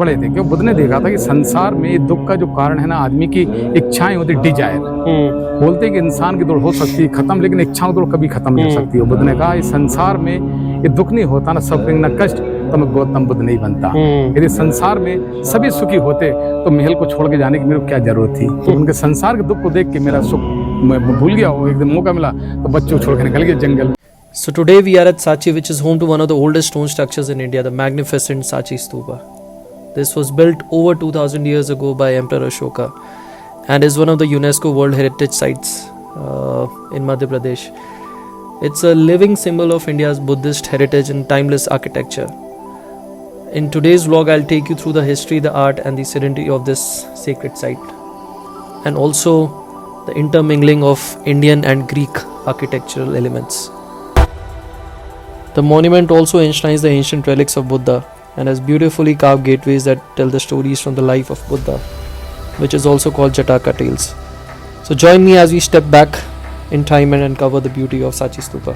पढ़े थे क्यों बुद्ध ने देखा था कि संसार में दुख का जो कारण है ना आदमी की इच्छाएं होती डिजायर। बोलते हैं कि इंसान की दौड़ हो सकती है खत्म लेकिन इच्छाओं की दौड़ कभी खत्म नहीं हो सकती है। बुद्ध ने कहा इस संसार में ये दुख नहीं होता ना सफरिंग ना कष्ट तो मैं गौतम बुद्ध नहीं बनता। यदि संसार में सभी सुखी होते तो महल को छोड़ के जाने की मेरे को क्या जरूरत थी। तो उनके संसार के दुख को देख के मेरा सुख मैं भूल गया। वो एक दिन मौका मिला तो बच्चों छोड़ के निकल गए जंगल। So today we are at Sachi, which is home to one of the oldest stone structures in India, the magnificent Sachi Stupa. This was built over 2000 years ago by Emperor Ashoka and is one of the UNESCO World Heritage Sites in Madhya Pradesh. It's a living symbol of India's Buddhist heritage and timeless architecture. In today's vlog, I'll take you through the history, the art and the serenity of this sacred site, and also the intermingling of Indian and Greek architectural elements. The monument also enshrines the ancient relics of Buddha and has beautifully carved gateways that tell the stories from the life of Buddha, which is also called Jataka tales. So join me as we step back in time and uncover the beauty of Sachi Stupa.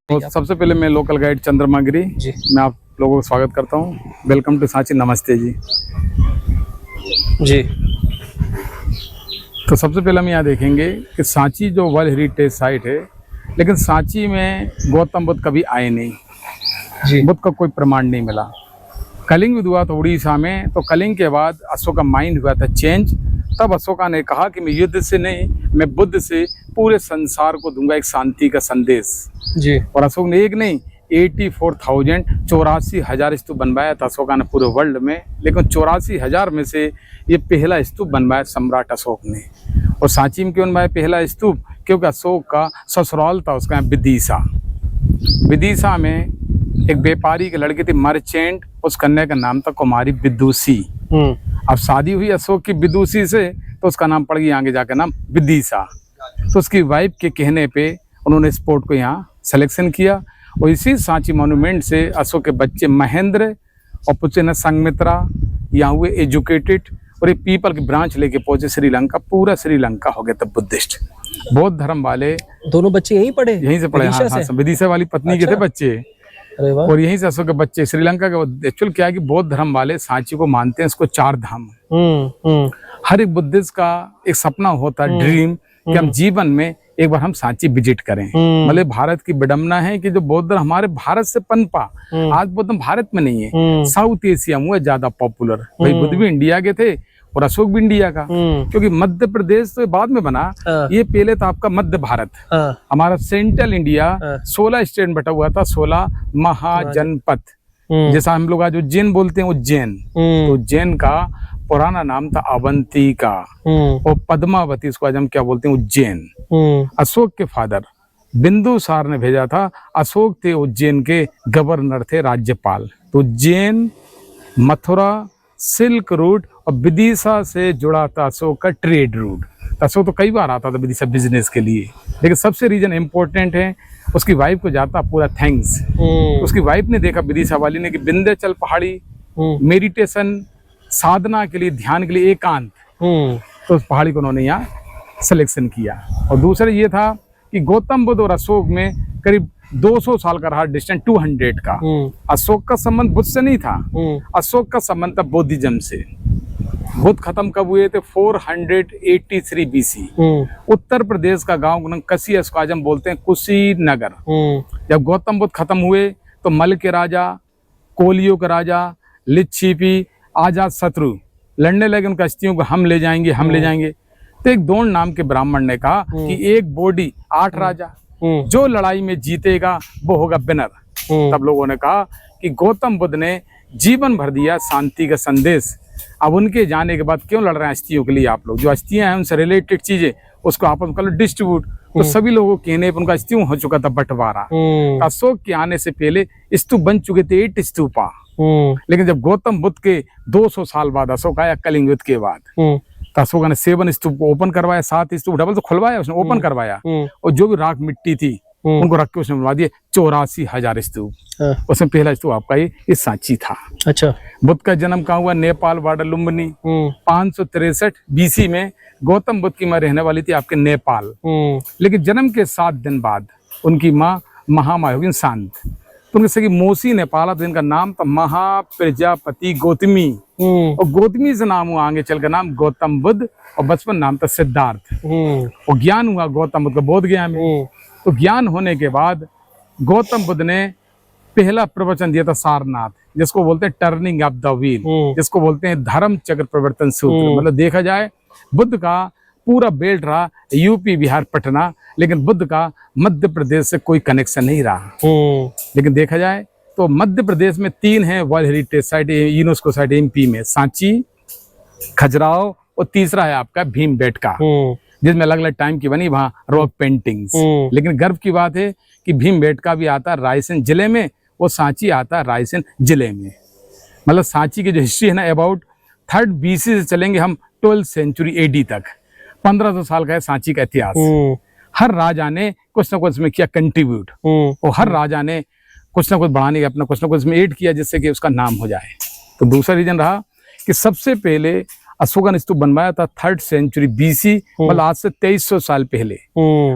तो सबसे पहले मैं local guide चंद्रमा गिरी जी, मैं आप लोगों का स्वागत करता हूँ। Welcome to Sanchi. नमस्ते जी। जी तो सबसे पहले हम यहाँ देखेंगे कि सांची जो वर्ल्ड हेरिटेज साइट है, लेकिन सांची में गौतम बुद्ध कभी आए नहीं जी। बुद्ध का कोई प्रमाण नहीं मिला। कलिंग युद्ध हुआ था उड़ीसा में, तो कलिंग के बाद अशोक का माइंड हुआ था चेंज। तब अशोका ने कहा कि मैं युद्ध से नहीं, मैं बुद्ध से पूरे संसार को दूंगा एक शांति का संदेश जी। और अशोक ने एक नहीं 84,000 स्तूप बनवाया था अशोका ने पूरे वर्ल्ड में, लेकिन 84,000 में से ये पहला स्तूप बनवाया सम्राट अशोक ने। और सांची में क्यों बनवाया पहला स्तूप? क्योंकि अशोक का ससुराल था उसका विदिशा। विदिशा में एक व्यापारी के लड़के थे मर्चेंट, उस कन्या का नाम था कुमारी विदुषी। अब शादी हुई अशोक की विदुषी से तो उसका नाम पड़ गया आगे जाकर नाम विदिशा। तो उसकी वाइफ के कहने पे उन्होंने स्पोर्ट को यहाँ सिलेक्शन किया और इसी सांची मॉन्यूमेंट से अशोक के बच्चे महेंद्र और पुत्र न संघमित्रा यहाँ हुए एजुकेटेड और ये पीपल की ब्रांच लेके पहुंचे श्रीलंका। पूरा श्रीलंका हो गया तब बुद्धिस्ट। बौद्ध धर्म वाले दोनों बच्चे यहीं पढ़े, यहीं से पढ़े। हाँ, विदिशा वाली पत्नी के थे बच्चे और यहीं से अशोक के बच्चे श्रीलंका के। एक्चुअल क्या है कि बौद्ध धर्म वाले सांची को मानते हैं इसको 4 धाम। हर एक बुद्धिस्ट का एक सपना होता है ड्रीम कि हम जीवन में एक बार हम सांची विजिट करें। मतलब भारत की विडंबना है कि जो बौद्ध हमारे भारत से पनपा, आज बौद्ध भारत में नहीं है, साउथ एशिया में ज्यादा पॉपुलर। भाई बुद्ध भी इंडिया के थे और अशोक भी इंडिया का, क्योंकि मध्य प्रदेश तो बाद में बना, ये पहले था आपका मध्य भारत। हमारा सेंट्रल इंडिया 16 स्टेट में बटा हुआ था, 16 महाजनपद। जैसा हम लोग आज उज्जैन बोलते हैं उज्जैन, तो उज्जैन का पुराना नाम था अवंतिका और पद्मावती, इसको आज हम क्या बोलते हैं उज्जैन। अशोक के फादर बिंदुसार ने भेजा था। अशोक थे उज्जैन के गवर्नर, थे राज्यपाल। तो उज्जैन, मथुरा, सिल्क रूट और विदिशा से जुड़ा था अशोक का ट्रेड रूट। अशोक तो कई बार आता था विदिशा बिजनेस के लिए, लेकिन सबसे रीजन इम्पोर्टेंट है उसकी वाइफ को जाता पूरा थैंक्स। उसकी वाइफ ने देखा विदिशा वाली ने कि विंध्याचल पहाड़ी मेडिटेशन साधना के लिए, ध्यान के लिए एकांत, तो उस पहाड़ी को उन्होंने यहाँ सिलेक्शन किया। और दूसरा ये था कि गौतम बुद्ध और अशोक में करीब 200 साल का रहा डिस्टेंस, 200 का। अशोक का संबंध बुद्ध से नहीं था, अशोक का संबंध था बौद्धिज्म से। बुद्ध खत्म कब हुए थे? 483 BC। उत्तर प्रदेश का गांव कसी, इसको आज हम बोलते हैं कुशीनगर। जब गौतम बुद्ध खत्म हुए तो मल के राजा, कोलियों के राजा, लिच्छिपी, आजाद शत्रु लड़ने लगे उन कश्तियों को, हम ले जाएंगे, हम ले जाएंगे। तो एक दोन नाम के ब्राह्मण ने कहा कि एक बॉडी 8 राजा, जो लड़ाई में जीतेगा वो होगा विनर। तब लोगों ने कहा कि गौतम बुद्ध ने जीवन भर दिया शांति का संदेश, अब उनके जाने के बाद क्यों लड़ रहे हैं अस्थियों के लिए? आप लोग जो अस्थियां हैं उनसे रिलेटेड चीजें उसको आपस में करो डिस्ट्रीब्यूट। तो सभी लोगों के कहने पर उनका अस्थियों हो चुका था बंटवारा। अशोक के आने से पहले स्तूप बन चुके थे 8 स्तूपा, लेकिन जब गौतम बुद्ध के 200 साल बाद अशोक आया कलिंग युद्ध के बाद, तो अशोक ने 7 स्तूप को ओपन करवाया, 7 स्तूप डबल तो खुलवाया उसने, ओपन करवाया। और जो भी राख मिट्टी थी उनको रख के उसने बनवा दिए 84,000 स्तूप। उसमें पहला स्तूप आपका ये सांची था। अच्छा। बुद्ध का जन्म कहाँ हुआ? नेपाल बॉर्डर लुम्बिनी। 563 BC में गौतम बुद्ध की माँ रहने वाली थी आपके नेपाल, लेकिन जन्म के 7 दिन बाद उनकी माँ महामाया होगी शांत। तो उनके सगी मौसी ने पाला, तो इनका नाम था महाप्रजापति गौतमी, और गौतमी से नाम हुआ आगे चलकर नाम गौतम बुद्ध, और बचपन नाम था सिद्धार्थ। और ज्ञान हुआ गौतम बुद्ध का बोध गया में। तो ज्ञान होने के बाद गौतम बुद्ध ने पहला प्रवचन दिया था सारनाथ, जिसको बोलते हैं टर्निंग ऑफ द व्हील, जिसको बोलते हैं धर्म चक्र प्रवर्तन सूत्र। मतलब देखा जाए बुद्ध का पूरा बेल्ट रहा यूपी बिहार पटना, लेकिन बुद्ध का मध्य प्रदेश से कोई कनेक्शन नहीं रहा। लेकिन देखा जाए तो मध्य प्रदेश में 3 हैं world heritage site, UNESCO site MP में, सांची, खजुराहो, और तीसरा है आपका भीमबेटका, जिसमें अलग अलग टाइम की बनी वहाँ रॉक पेंटिंग्स। लेकिन गर्व की बात है कि भीमबेटका भी आता रायसेन जिले में, और सांची आता रायसेन जिले में। मतलब सांची की जो हिस्ट्री है ना, अबाउट 3rd BC से चलेंगे हम 12th सेंचुरी AD तक, 1500 साल का है सांची का इतिहास। हर राजा ने कुछ ना कुछ में किया कंट्रीब्यूट, और हर राजा ने कुछ ना कुछ बढ़ाने का अपना कुछ ना कुछ में ऐड किया, जिससे कि उसका नाम हो जाए। तो दूसरा रीजन रहा कि सबसे पहले अशोका ने स्तूप बनवाया था 3rd सेंचुरी BC, मतलब आज से 2300 साल पहले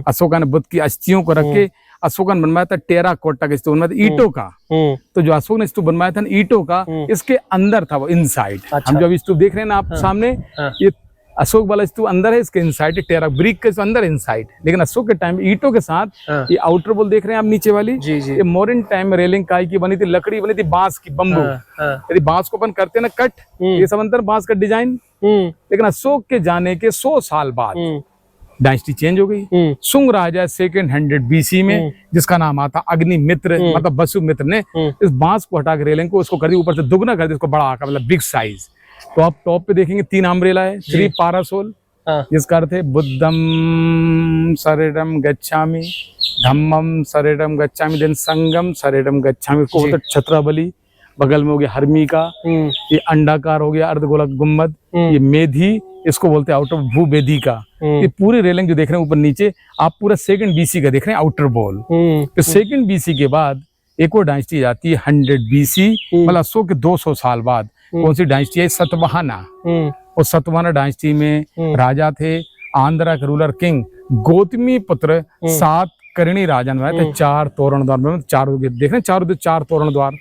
अशोका ने बुद्ध की अस्थियों को रख के अशोका ने बनवाया था टेराकोटा का स्तूप, बनवाया था ईंटों का। तो जो अशोक ने स्तूप बनवाया था ईंटों का, इसके अंदर था वो इनसाइड। हम जो अभी स्तूप देख रहे हैं ना आप सामने, ये अशोक वाला स्तूप अंदर है, इसके इनसाइड टेरा ब्रिक के अंदर इनसाइड। लेकिन अशोक के टाइम ईंटों के साथ ये आउटर वॉल देख रहे हैं आप नीचे वाली, ये मॉडर्न टाइम में रेलिंग काय की बनी थी, लकड़ी बनी थी बांस की, बम्बू। यदि बांस को अपन करते ना कट, ये सब अंदर बांस का डिजाइन। लेकिन अशोक के जाने के 100 साल बाद डायनेस्टी चेंज हो गई। सुंग राजा 200 BC में, जिसका नाम आता अग्निमित्र, मतलब वसुमित्र ने इस बांस को हटा के रेलिंग को उसको कर दिया, ऊपर से दुगना कर दिया, इसको बड़ा आकर, मतलब बिग साइज। तो आप टॉप पे देखेंगे 3 अम्ब्रेला है, 3 पारासोल, जिसका अर्थ है बुद्धम शरणम गच्छामि, धम्मम शरणम गच्छामि, देन संगम शरणम गच्छामि, को होता छत्राबली, बगल में हो गया हर्मिका, ये अंडाकार हो गया अर्धगोलक गुम्बद, ये मेधी, इसको बोलते हैं आउटर भूवेदी का। ये पूरी रेलिंग जो देख रहे हैं ऊपर नीचे, आप पूरा 2nd BC का देख रहे हैं आउटर वॉल। तो 2nd BC के बाद एक और डायनेस्टी आती है 100 BC, मतलब अशोक के 200 साल बाद। कौन सी डायनेस्टी है? सतवाहना। और सतवाहना डायनेस्टी में राजा थे आंध्रा के रूलर किंग गौतमी पुत्र 7 करणी राजा थे। 4 तोरण द्वार में, 4 देख रहे हैं, 4 तोरण द्वार,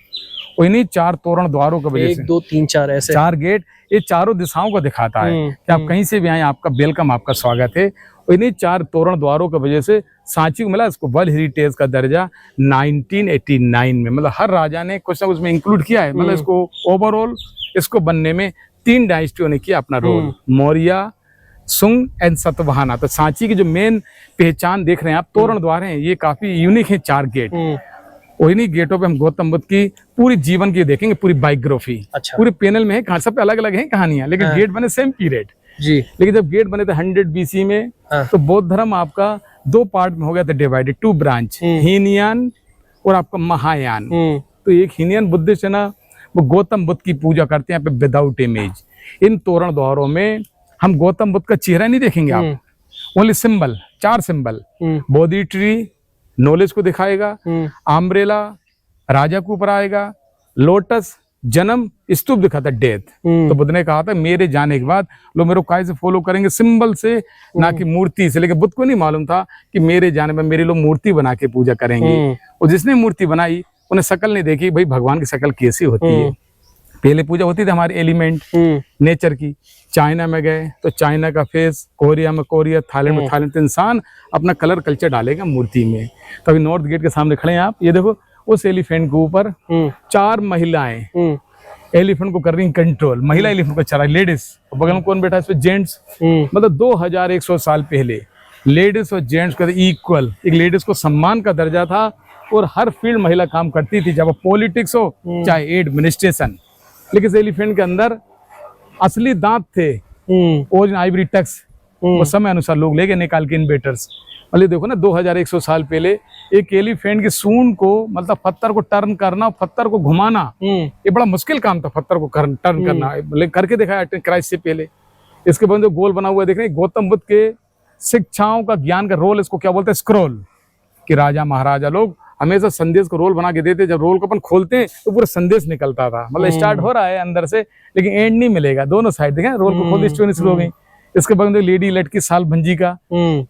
और इन्हीं 4 तोरण द्वारों की वजह से 1 2 3 4 ऐसे 4 गेट, ये चारों दिशाओं को दिखाता है कि आप कहीं से भी आए, आपका वेलकम, आपका स्वागत है। और इन्हीं 4 तोरण द्वारों की वजह से सांची को मिला इसको वर्ल्ड हेरिटेज का दर्जा 1989 में। मतलब हर राजा ने कुछ ना कुछ में इंक्लूड किया है। मतलब इसको ओवरऑल इसको बनने में 3 डायनेस्टियों ने किया अपना रोल, मौर्य, सुंग एंड सतवाहना। तो सांची की जो मेन पहचान देख रहे हैं आप, तोरण द्वार हैं, ये काफी यूनिक है, 4 गेट। और इन्हीं गेटों पे हम गौतम बुद्ध की पूरी जीवन की देखेंगे, पूरी बायोग्राफी। अच्छा। पूरे पैनल में है, सब पे अलग अलग है कहानियां, लेकिन गेट बने सेम पीरियड जी। लेकिन जब गेट बने थे 100 BC में, तो बौद्ध धर्म आपका 2 पार्ट में हो गया था डिवाइडेड, 2 ब्रांच, हीनयान और आपका महायान। तो एक हीनयान बुद्धिस्ट है ना, वो गौतम बुद्ध की पूजा करते हैं विदाउट इमेज। इन तोरण द्वारों में हम गौतम बुद्ध का चेहरा नहीं देखेंगे आप, ओनली सिंबल, 4 सिंबल। बोधि ट्री नॉलेज को दिखाएगा, अम्ब्रेला राजा के ऊपर आएगा, लोटस जन्म, स्तूप दिखाता डेथ। तो बुद्ध ने कहा था मेरे जाने के बाद लोग मेरे को काय से फॉलो करेंगे, सिंबल से, ना कि मूर्ति से। लेकिन बुद्ध को नहीं मालूम था कि मेरे जाने में मेरे लोग मूर्ति बना के पूजा करेंगे। और जिसने मूर्ति बनाई उन्हें शक्ल नहीं देखी, भाई भगवान की शक्ल कैसी होती है। पहले पूजा होती थी हमारे एलिमेंट नेचर की। चाइना में गए तो चाइना का फेस, कोरिया में कोरिया, थाईलैंड में थाईलैंड। तो इंसान अपना कलर कल्चर डालेगा मूर्ति में। तो अभी नॉर्थ गेट के सामने खड़े हैं आप, ये देखो उस एलिफेंट के ऊपर 4 महिलाएं एलिफेंट को कर रही कंट्रोल। महिला एलिफेंट को चला, लेडीज। बगल में कौन बैठा है? इसमें जेंट्स। मतलब 2100 साल पहले लेडीज और जेंट्स का इक्वल, एक लेडीज को सम्मान का दर्जा था। और हर फील्ड महिला काम करती थी, चाहे पॉलिटिक्स हो चाहे एडमिनिस्ट्रेशन। लेकिन इस एलिफेंट के अंदर असली दांत थे, ओरिजिनल आइवरी टक्स। वो समय अनुसार लोग ले गए निकाल के इन्वेटर्स। मतलब देखो ना 2100 साल पहले एक एलिफेंट की सूंड को, मतलब पत्थर को टर्न करना, पत्थर को घुमाना, ये बड़ा मुश्किल काम था, पत्थर को टर्न करना। लेकिन करके दिखाया क्राइस्ट से पहले। इसके बाद जो गोल बना हुआ देख रहे हैं, गौतम बुद्ध के शिक्षाओं का, ज्ञान का रोल, इसको क्या बोलते हैं? स्क्रॉल। कि राजा महाराजा लोग हमेशा संदेश को रोल बना के देते। जब रोल को अपन खोलते हैं तो पूरा संदेश निकलता था। मतलब स्टार्ट हो रहा है अंदर से, लेकिन एंड नहीं मिलेगा। दोनों साइड देखें, रोल को खोलते स्टोरी शुरू हो गई। इसके बाद लेडी लड़की साल भंजी का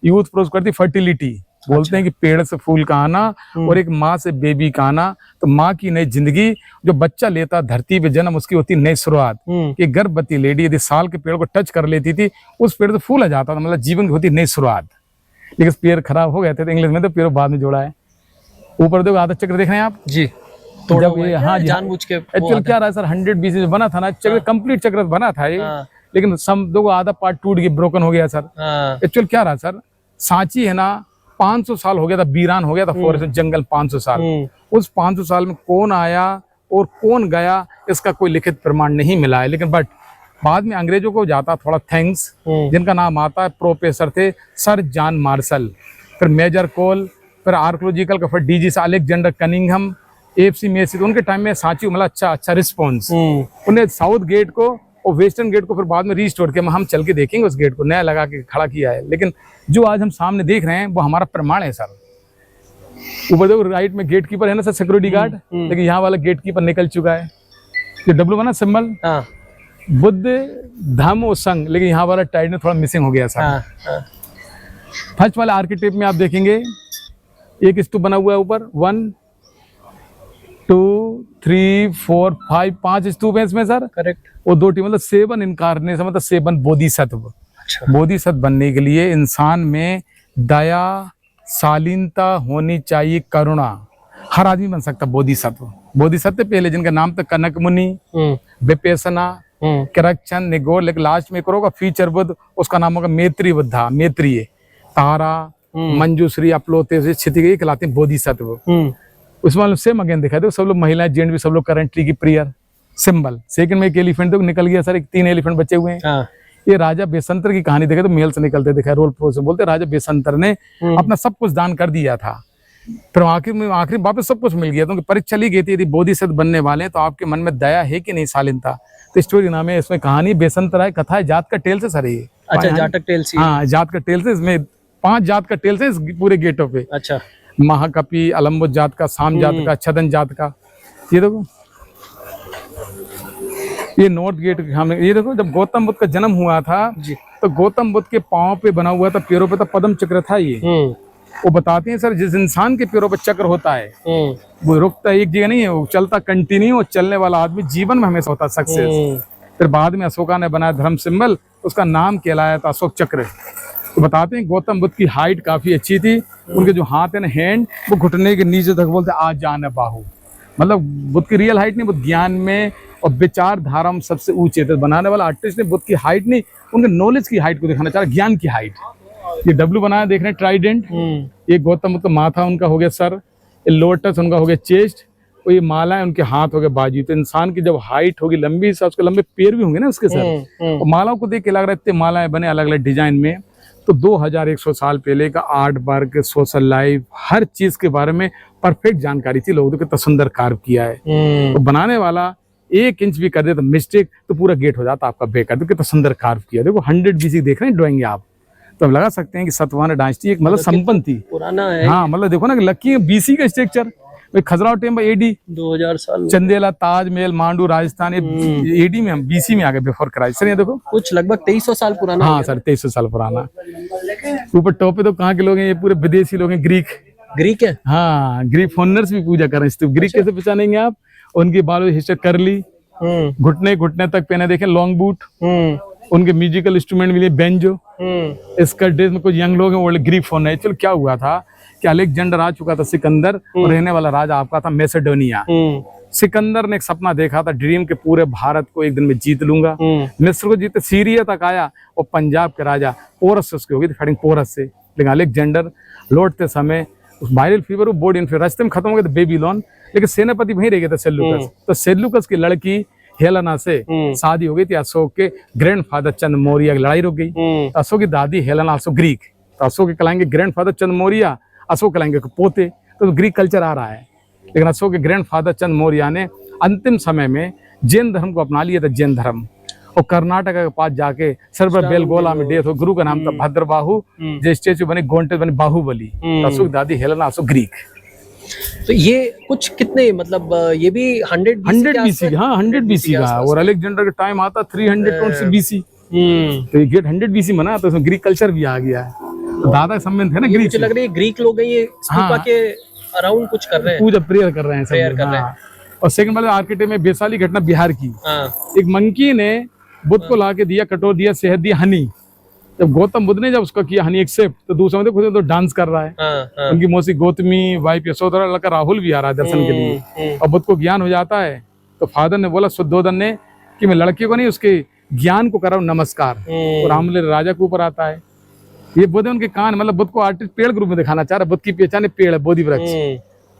यूथ प्रोज करती फर्टिलिटी, बोलते हैं कि पेड़ से फूल का आना और एक माँ से बेबी का आना, तो माँ की नई जिंदगी, जो बच्चा लेता धरती पे जन्म, उसकी होती नई शुरुआत। कि गर्भवती लेडी यदि साल के पेड़ को टच कर लेती थी, उस पेड़ से फूल आ जाता था, मतलब जीवन की होती नई शुरुआत। लेकिन पेड़ खराब हो गए थे तो इंग्लिश में तो पेड़ बाद में जोड़ा है। ऊपर देखो आधा चक्र देख रहे हैं आप जी, जब ये, हाँ जी, जानबूझ के एक्चुअल क्या रहा है सर, 100 BC जो बना था ना चक्र, कंप्लीट चक्र बना था ये, लेकिन सम दो आधा पार्ट टूट गया, ब्रोकन हो गया सर। एक्चुअल क्या रहा सर, सांची है ना 500 साल हो गया था, वीरान हो गया था फॉरेस्ट जंगल 500 साल। उस 500 साल में कौन आया और कौन गया इसका कोई लिखित प्रमाण नहीं मिला है। लेकिन बट बाद में अंग्रेजों को जाता थोड़ा थैंक्स, जिनका नाम आता है, प्रोफेसर थे सर जॉन मार्शल, फिर मेजर कोल, फिर आर्कोलॉजिकल का फिर डीजी से अलेक्जेंडर कनिंघम, एफसी मेसी, तो उनके टाइम में सांची मतलब अच्छा रिस्पॉन्स। उन्हें साउथ गेट को और वेस्टर्न गेट को फिर बाद में रिस्टोर किया। हम चल के देखेंगे उस गेट को, नया लगा के खड़ा किया है। लेकिन जो आज हम सामने देख रहे हैं वो हमारा प्रमाण है सर। ऊपर देखो राइट में गेट कीपर है ना सर, सिक्योरिटी गार्ड, लेकिन यहाँ वाला गेट कीपर निकल चुका है। ये डब्लू बना सिंबल, बुद्ध धम्म और संघ, लेकिन यहाँ वाला टाइड में थोड़ा मिसिंग हो गया सर। फर्स्ट वाले आर्किटेक्ट में आप देखेंगे एक स्तूप बना हुआ है ऊपर, 1 2 3 4 5 5 स्तूप है इसमें सर, करेक्ट। और 2 मतलब 7 इनकारनेशन, मतलब 7 बोधिसत्व। अच्छा। बोधिसत्व बनने के लिए इंसान में दया, शालीनता होनी चाहिए, करुणा, हर आदमी बन सकता बोधिसत्व। बोधिसत्व पहले जिनका नाम था कनक मुनि, विपेशना, करक्षण, निगोर, लेकिन लास्ट में करोगा फीचर बुद्ध, उसका नाम होगा मैत्री बुद्धा, मैत्रीय, तारा, मंजूश्री, अपलोते से क्षितिज कहलाते हैं बोधिसत्व। उसमें सेम अगेन दिखा दो, सब लोग महिलाएं जेंट भी सब लोग करेंटली की प्रियर सिंबल। सेकंड में एक एलिफेंट तो निकल गया सर, एक 3 एलिफेंट बचे हुए हैं। ये राजा बेसंतर की कहानी देखा तो मेल से निकलते दिखा, रोल प्रो से बोलते राजा बेसंतर ने अपना सब कुछ दान कर दिया था, फिर आखिर वापस सब कुछ मिल गया। तो परीक्षा ली गई थी, यदि बोधिसत्व बनने वाले हैं तो आपके मन में दया है कि नहीं, शालीनता। तो स्टोरी नाम है इसमें, कहानी बेसंतर है, कथा है जात का टेल से सर ये। अच्छा, जाटक टेल से। हाँ, जात का टेल से, इसमें 5 जात का टेल से इस पूरे गेटों पे। अच्छा। महाकपि, अलम्बुत जात का, साम जात का, छदन जात का। ये देखो ये नॉर्थ गेट, हमने ये देखो जब गौतम बुद्ध का जन्म हुआ था जी, तो गौतम बुद्ध के पांव पे बना हुआ था, पैरों पे था पद्म चक्र था ये। वो बताते हैं सर जिस इंसान के पैरों पे चक्र होता है वो रुकता एक जगह नहीं है, वो चलता कंटिन्यू, और चलने वाला आदमी जीवन में हमेशा होता सक्सेस। फिर बाद में अशोका ने बनाया धर्म सिंबल, उसका नाम कहलाया था अशोक चक्र। तो बताते हैं गौतम बुद्ध की हाइट काफी अच्छी थी, उनके जो हाथ है ना, हैंड, वो घुटने के नीचे तक बोलते आज जान बाहु, मतलब बुद्ध की रियल हाइट नहीं, बुद्ध ज्ञान में और विचारधारा में सबसे ऊंचे थे। बनाने वाला आर्टिस्ट ने बुद्ध की हाइट नहीं, उनके नॉलेज की हाइट को दिखाना चाह रहा, ज्ञान की हाइट। ये डब्लू बनाया देख रहे हैं, ट्राइडेंट, ये गौतम बुद्ध का माथा उनका हो गया सर, ये लोटस उनका हो गया चेस्ट, और ये माला है उनके हाथ हो गए बाजू। तो इंसान की जब हाइट होगी लंबी, उसके लंबे पैर भी होंगे ना उसके सर। और मालाओं को देख के लग रहा है इतने मालाएं बने अलग अलग डिजाइन में। तो 2100 साल पहले का आर्ट वर्क, सोशल लाइफ, हर चीज के बारे में परफेक्ट जानकारी थी लोगों को, कितना सुंदर कार्व किया है। तो बनाने वाला 1 इंच भी कर दे तो मिस्टेक, तो पूरा गेट हो जाता आपका बेकार। तो कितना सुंदर कार्व किया, देखो 100 BC देख रहे हैं ड्राइंग आप, तो हम लगा सकते हैं कि सतवाहन डायनेस्टी एक मतलब संपन्न थी, पुराना है। हाँ, मतलब देखो ना लकी BC का स्ट्रक्चर, खजुराहो टेम्पल AD 2000 साल, चंदेला, ताजमहल, मांडू, राजस्थान, ये AD में, हम BC में आ गए, बिफोर क्राइस्ट। सर ये देखो कुछ लगभग 2300 साल पुराना। हाँ सर, 2300 साल पुराना। ऊपर टॉप पे तो कहाँ के लोग हैं, ये पूरे विदेशी लोग हैं, ग्रीक है। हाँ, ग्रीक फोनर्स भी पूजा कर रहे हैं। ग्रीक कैसे पहचानेंगे आप, उनकी बालों हिस्ट्री करली, घुटने तक पहने देखें लॉन्ग बूट, उनके म्यूजिकल इंस्ट्रूमेंट मिले बेंजो। इसका ड्रेस में कुछ यंग लोग हैं, वो ग्रीक फोन है। चलो क्या हुआ था कि अलेक्जेंडर आ चुका था सिकंदर, और रहने वाला राजा आपका था मैसेडोनिया। सिकंदर ने एक सपना देखा था, ड्रीम के पूरे भारत को एक दिन में जीत लूंगा। मिस्र को जीते सीरिया तक आया, और पंजाब के राजा पोरस से उसकी होगी फाइटिंग पोरस से। लेकिन अलेक्जेंडर लौटते समय वायरल फीवर, बॉडी इन्फेक्शन, रास्ते में खत्म हो गया था बेबीलोन, लेकिन सेनापति वहीं रह गया था सेल्यूकस। तो सेल्यूकस की लड़की हेलेना से शादी हो गई थी अशोक के ग्रैंडफादर चंद मौर्य की लड़ाई रुक गई। तो अशोक की दादी हेलेना अशोक ग्रीक, तो अशोक कहलाएंगे ग्रैंडफादर चंद मौर्य, अशोक कहलाएंगे पोते। तो ग्रीक कल्चर आ रहा है, लेकिन अशोक के ग्रैंडफादर चंद मौर्य ने अंतिम समय में जैन धर्म को अपना लिया था, जैन धर्म। और कर्नाटक के पास जाके सर्वर बेलगोला में डेथ हो, गुरु का नाम था भद्रबाहु, जो स्टेचू बने गोंटे बने बाहुबली। अशोक दादी हेलेना अशोक ग्रीक। तो ये कुछ कितने मतलब ये भी 100 BC, हाँ 100 BC का, और अलेक्जेंडर का टाइम आता 320 BC। तो ये गेट 100 BC बना, तो उसमें ग्रीक कल्चर भी आ गया है। तो दादा के संबंध है ना ग्रीक मुझे लग रहा है ग्रीक लोग हैं, ये स्तूपा के अराउंड कुछ कर रहे हैं, पूजा प्रेयर कर रहे हैं प्रेयर कर रहे हैं। और सेकंड वाले आर्किटेक्ट में बेसाली घटना बिहार की। एक मंकी ने बुद्ध को ला के दिया, कटोर दिया, शहद दिया, हनी। जब गौतम बुद्ध ने जब उसका किया हनी एक्सेप्ट, तो दूसरे में खुद तो डांस कर रहा है। उनकी मौसी गौतमी, वाइफ यशोधरा, लड़का राहुल भी आ रहा है दर्शन के लिए। और बुद्ध को ज्ञान हो जाता है, तो फादर ने बोला शुद्धोदन ने कि मैं लड़के को नहीं उसके ज्ञान को कराऊं नमस्कार। और रामले राजा के ऊपर आता है। ये बुद्ध उनके कान, मतलब बुद्ध को आर्टिस्ट पेड़ के रूप में दिखाना चाह रहा है। बुद्ध की पहचान है पेड़, बोधि वृक्ष।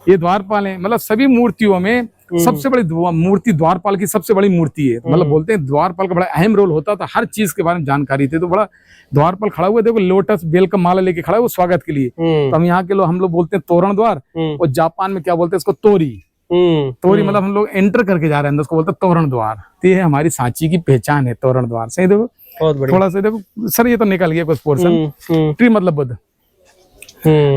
ये द्वारपाल है, मतलब सभी मूर्तियों में सबसे बड़ी मूर्ति द्वारपाल की सबसे बड़ी मूर्ति है। मतलब बोलते हैं द्वारपाल का बड़ा अहम रोल होता था, हर चीज के बारे में जानकारी थी। तो बड़ा द्वारपाल खड़ा हुआ, देखो लोटस बेल का माला लेके खड़ा है वो स्वागत के लिए। तो हम यहाँ के लोग, हम लोग बोलते हैं तोरण द्वार, और जापान में क्या बोलते हैं इसको, तोरी। तोरी मतलब हम लोग एंटर करके जा रहे हैं, उसको बोलते हैं तोरण द्वार। तो ये हमारी सांची की पहचान है, तोरण द्वार। सही देखो, थोड़ा सा देखो सर, ये तो निकल गया कुछ पोर्शन। ट्री मतलब बुद्ध।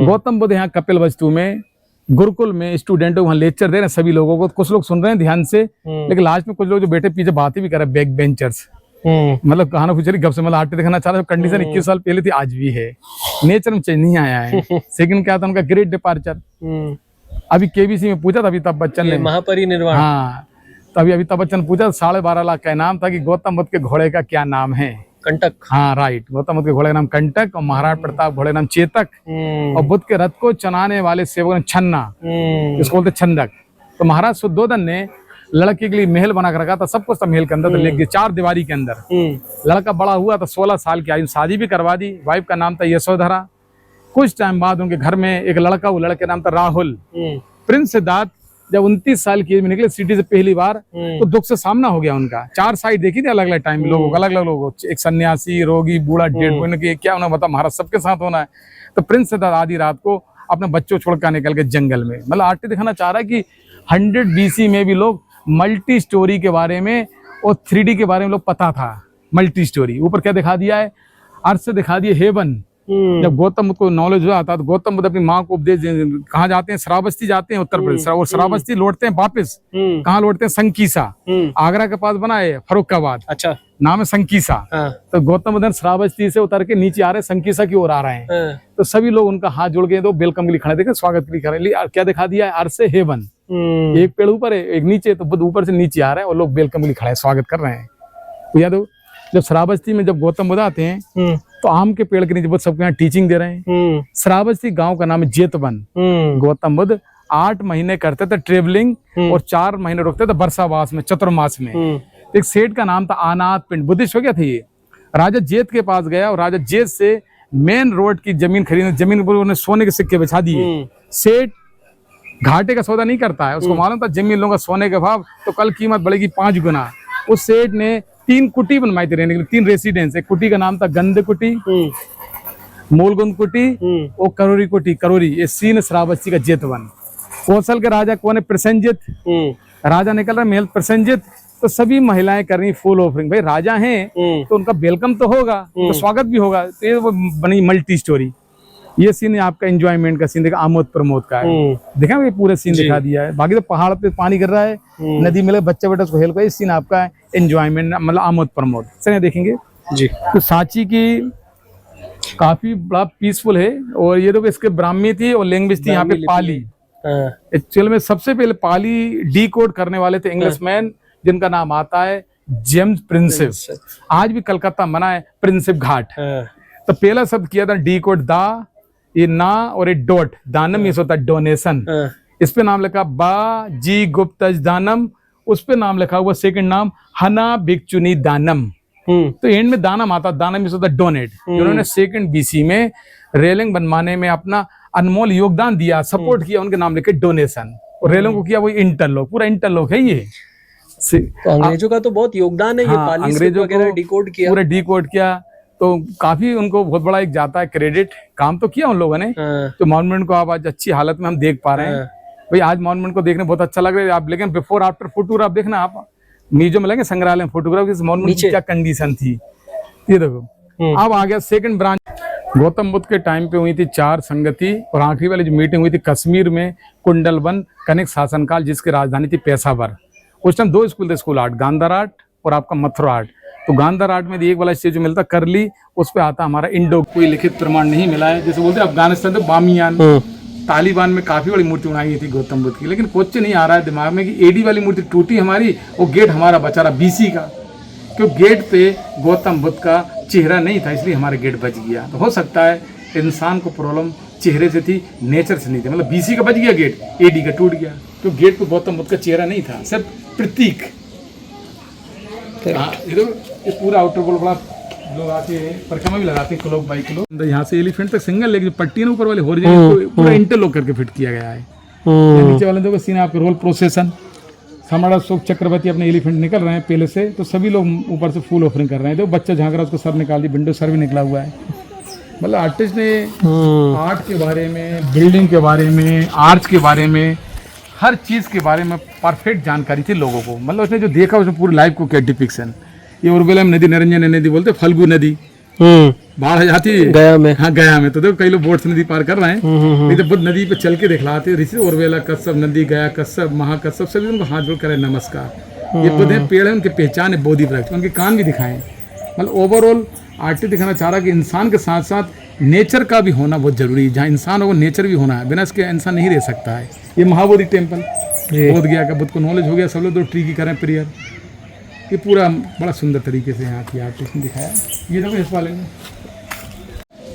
गौतम बुद्ध यहाँ कपिलवस्तु में गुरुकुल में स्टूडेंट वहाँ लेक्चर दे रहे हैं सभी लोगों को। कुछ लोग सुन रहे हैं ध्यान से, लेकिन लास्ट में कुछ लोग जो बैठे पीछे बातें भी कर रहे हैं, बैक बेंचर्स। मतलब कहाना पूछ रही, गप से मतलब आर्ट दिखाना चाह रहे। कंडीशन 21 साल पहले थी, आज भी है। नेचर में चेंज नहीं आया है। सेकंड क्या था उनका, ग्रेट डिपार्चर। अभी केबीसी में पूछा था अमिताभ बच्चन ने, महापरिनिर्वाण। हाँ, तभी अमिताभ बच्चन पूछा, 12.5 लाख का इनाम था कि गौतम बुद्ध के घोड़े का क्या नाम है। कंटक। हाँ राइट, गौतम बुद्ध के घोड़े का नाम कंटक, और महाराज प्रताप घोड़े का नाम चेतक। और बुद्ध के रथ को चलाने वाले सेवक ने छन्ना, इसको बोलते छंदक। तो महाराज शुद्धोदन ने लड़के के लिए महल बना कर रखा था, सब कुछ था महल के अंदर, तो ले गए 4 दीवारी के अंदर। लड़का बड़ा हुआ तो 16 साल की आयु शादी भी करवा दी। वाइफ का नाम था यशोधरा। कुछ टाइम बाद उनके घर में एक लड़का हुआ, लड़के का नाम था राहुल। प्रिंस सिद्धार्थ जब 29 साल की एज में निकले सिटी से पहली बार, तो दुख से सामना हो गया उनका। 4 साइड देखी थी अलग अलग टाइम में लोगों को, अलग अलग लोगों, एक सन्यासी, रोगी, बूढ़ा, डेढ़ महीने क्या उन्हें बता, महाराज सबके साथ होना है। तो प्रिंस सिद्धार्थ आधी रात को अपने बच्चों छोड़कर निकल के जंगल में, मतलब आर्टिस्ट दिखाना चाह रहा है कि 100 BC में भी लोग मल्टी स्टोरी के बारे में और 3D के बारे में लोग पता था। मल्टी स्टोरी ऊपर क्या दिखा दिया है, अर्थ से दिखा दिया हेवन। जब गौतम बुद्ध को नॉलेज हुआ था, तो गौतम बुद्ध अपनी माँ को उपदेश कहाँ जाते हैं, श्रावस्ती जाते हैं उत्तर प्रदेश, और श्रावस्ती लौटते हैं वापस कहाँ लौटते हैं, संकीसा। आगरा के पास बना है फर्रुखाबाद, अच्छा नाम है संकीसा। तो गौतम बुद्ध श्रावस्ती से उतर के नीचे आ रहे हैं, संकीसा की ओर आ रहे हैं। तो सभी लोग उनका हाथ जोड़ के, तो वेलकम के लिए खड़े, देखे स्वागत के लिए खड़े। क्या दिखा दिया है, अर्थ से हेवन। एक पेड़ ऊपर है, एक नीचे, तो बुद्ध ऊपर से नीचे आ रहे हैं और लोग वेलकम के लिए खड़े, स्वागत कर रहे हैं। तो याद हो, जब श्रावस्ती में जब गौतम बुद्ध आते हैं, तो आम के पेड़ के नीचे बुद्ध सबको यहाँ टीचिंग दे रहे हैं। श्रावस्ती गांव का नाम है जेतवन। गौतम बुद्ध 8 महीने करते थे ट्रेवलिंग, और 4 महीने रुकते थे वर्षावास में, चतुर्मास में। एक सेठ का नाम था अनाथ पिंड, बुद्धिस्ट हो गया था ये। राजा जेत के पास गया, और राजा जेत से मेन रोड की जमीन खरीदने, जमीन पर उन्होंने सोने के सिक्के बिछा दिए। सेठ घाटे का सौदा नहीं करता है, उसको मालूम था जमीन लूंगा सोने के भाव तो कल कीमत बढ़ेगी 5 गुना। उस सेठ ने 3 कुटी बनवाई थी रहने के लिए, 3 रेसिडेंस। एक कुटी का नाम था गंध कुटी, मूलगुंद कुटी और करोरी कुटी। करोरी ये सीन श्रावस्ती का जेतवन। कौशल के राजा कौन है, प्रसेनजित। राजा निकल रहा महल प्रसेनजित, तो सभी महिलाएं कर रही फुल ऑफरिंग। भाई राजा हैं तो उनका वेलकम तो होगा, तो स्वागत भी होगा। तो ये वो बनी मल्टी स्टोरी। ये सीन आपका एंजॉयमेंट का सीन देखा, आमोद प्रमोद का है। देखा ये पूरा सीन दिखा दिया है। बाकी तो पहाड़ पे पानी गिर रहा है, नदी में बच्चा बेटा उसको हेल्प कर, सीन आपका एंजॉयमेंट, मतलब आमोद प्रमोद से देखेंगे जी। तो सांची की काफी बड़ा पीसफुल है। और ये लोग इसके ब्राह्मी थी और लैंग्वेज थी यहाँ पे पाली। एक्चुअल में सबसे पहले पाली डिकोड करने वाले थे इंग्लिशमैन, जिनका नाम आता है जेम्स प्रिंसेप। आज भी कलकत्ता मना है प्रिंसेप घाट। तो पहला शब्द किया था डिकोड, दा, ये ना और ये डॉट, दानम ये होता है डोनेशन। इस पे नाम लिखा बा जी गुप्तज दानम, उस पे नाम लिखा हुआ सेकंड नाम हना भिक्षुनी दानम। तो एंड में दानम आता, दानम ये होता है डोनेट। उन्होंने 2nd BC में रेलिंग बनवाने में अपना अनमोल योगदान दिया, सपोर्ट किया, उनके नाम लिखे डोनेशन। और रेलिंग को किया वो इंटरलॉक, पूरा इंटरलॉक है ये। तो अंग्रेजों का तो बहुत योगदान है ये, अंग्रेजों को डिकोड किया, पूरा डिकोड किया। तो काफी उनको बहुत बड़ा एक जाता है क्रेडिट, काम तो किया उन लोगों ने। तो मॉन्यूमेंट को आप आज अच्छी हालत में हम देख पा रहे हैं। भाई आज मॉन्यूमेंट को देखने बहुत अच्छा लग रहा है आप, लेकिन बिफोर आफ्टर फोटोग्राफ देखना आप म्यूजियम में लगे, संग्रहालय में फोटोग्राफ, इस मॉन्यूमेंट की क्या कंडीशन थी ये देखो। अब आ गया 2nd ब्रांच। गौतम बुद्ध के टाइम पे हुई थी 4 संगति, और आखिरी वाली जो मीटिंग हुई थी कश्मीर में कुंडलवन कनिक शासनकाल, जिसकी राजधानी थी पेशावर। उस टाइम 2 स्कूल थे, स्कूल आर्ट, गांधार आर्ट और आपका मथुरा आर्ट। तो गांधार आर्ट में एक वाला स्टेचू मिलता करली, उस पे आता हमारा इंडो। कोई लिखित प्रमाण नहीं मिला है, जैसे बोलते हैं अफगानिस्तान तो बामियान, तालिबान में काफी बड़ी मूर्ति बनाई गई थी गौतम बुद्ध की, लेकिन कुछ नहीं आ रहा है दिमाग में कि एडी वाली मूर्ति टूटी हमारी, वो गेट हमारा बचा रहा बीसी का, क्योंकि गेट पे गौतम बुद्ध का चेहरा नहीं था, इसलिए हमारा गेट बच गया। तो हो सकता है इंसान को प्रॉब्लम चेहरे से थी, नेचर से नहीं थी, मतलब बीसी का बच गया गेट, एडी का टूट गया, तो गेट पे गौतम बुद्ध का चेहरा नहीं था, सिर्फ प्रतीक। ये पूरा आउटर वॉल बड़ा लोग आके परिक्रमा भी लगाते हैं क्लॉक बाई क्लॉक। यहाँ से एलिफेंट तक सिंगल लेके पट्टी ना ऊपर वाले हॉरिजॉन्टल पूरा इंटरलॉक करके फिट किया गया है। नीचे वाले देखो सीन आपके रोल प्रोसेसन, हमारा अशोक चक्रवर्ती अपने एलिफेंट निकल रहे हैं पहले से, तो सभी लोग ऊपर से फुल ऑफरिंग कर रहे हैं। देखो बच्चा झांक रहा है, उसको सर निकाल दी, विंडो सर भी निकला हुआ है। मतलब आर्टिस्ट ने आर्ट के बारे में, बिल्डिंग के बारे में, आर्च के बारे में, हर चीज़ के बारे में परफेक्ट जानकारी थी लोगों को। मतलब उसने जो देखा उसने पूरी लाइफ को क्या डिपिक्शन। ये उर्वला नदी, निरंजन नदी बोलते, फल्गु नदी बाढ़ आ जाती है गया में। हाँ गया में, तो देखो कई लोग बोट से नदी पार कर रहे हैं, नहीं तो बुद्ध नदी पे चल के दिखलाते ऋषि उर्वला कश्यप नदी, गया कश्यप, महाकश्यप, सभी उनको हाथ जोड़ कर नमस्कार। ये बुद्ध है, पेड़ है, उनकी पहचान है बोधि वृक्ष, उनके कान भी दिखाएं। मतलब ओवरऑल आर्टिस्ट दिखाना चाह रहा कि इंसान के साथ साथ नेचर का भी होना बहुत जरूरी है। जहाँ इंसान होगा नेचर भी होना है, बिना इसके इंसान नहीं रह सकता है। ये महाबोधि टेम्पल बोध गया का, बुद्ध को नॉलेज हो गया, सब लोग तो ट्री की करें प्रेयर। ये पूरा बड़ा सुंदर तरीके से यहाँ की आर्टिस्ट ने दिखाया। ये देखो इस वाले में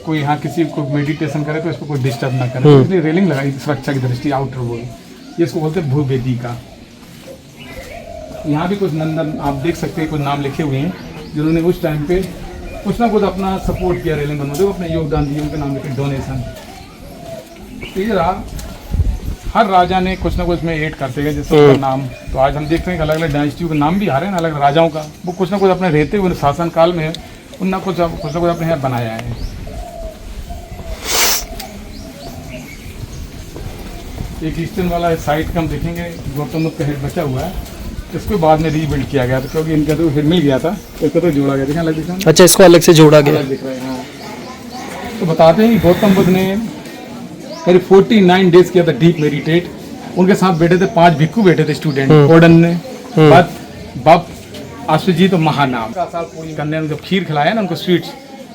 कोई यहाँ किसी को मेडिटेशन करे तो इसको कोई डिस्टर्ब ना करे, इसलिए रेलिंग लगाई सुरक्षा की दृष्टि, आउटर वॉल। ये इसको बोलते हैं भूवेदी का। यहाँ भी कुछ नंदन आप देख सकते हैं, कुछ नाम लिखे हुए हैं जिन्होंने उस टाइम पे कुछ ना कुछ अपना सपोर्ट किया रेलिंग बनवाने को, अपने योगदान दिए, उनके नाम लिखे डोनेशन। हर राजा ने कुछ ना कुछ में ऐड करते गए जैसे उसका नाम। तो आज हम देखते हैं कि अलग अलग डायनेस्टियों के नाम भी आ रहे हैं, अलग राजाओं का, वो कुछ ना कुछ अपने रहते हुए शासन काल में उन कुछ ना कुछ अपने यहाँ बनाया है। एक ईस्टर्न वाला साइड का हम देखेंगे, गौतम बुद्ध का हेड बचा हुआ है, इसको बाद में रीबिल्ड किया गया था, क्योंकि इनका तो हेड मिल गया था, तो इसको तो जोड़ा गया। अलग दिखा, अच्छा इसको अलग से जोड़ा गया, दिख रहा है। हाँ, तो बताते हैं कि गौतम बुद्ध ने करीब 49 डेज किया था डीप मेडिटेट। उनके साथ बैठे थे 5 भिक्खु बैठे थे स्टूडेंट, ओडन ने, बप, अश्वजीत और महानाम। कन्या ने जब खीर खिलाया ना उनको स्वीट्स,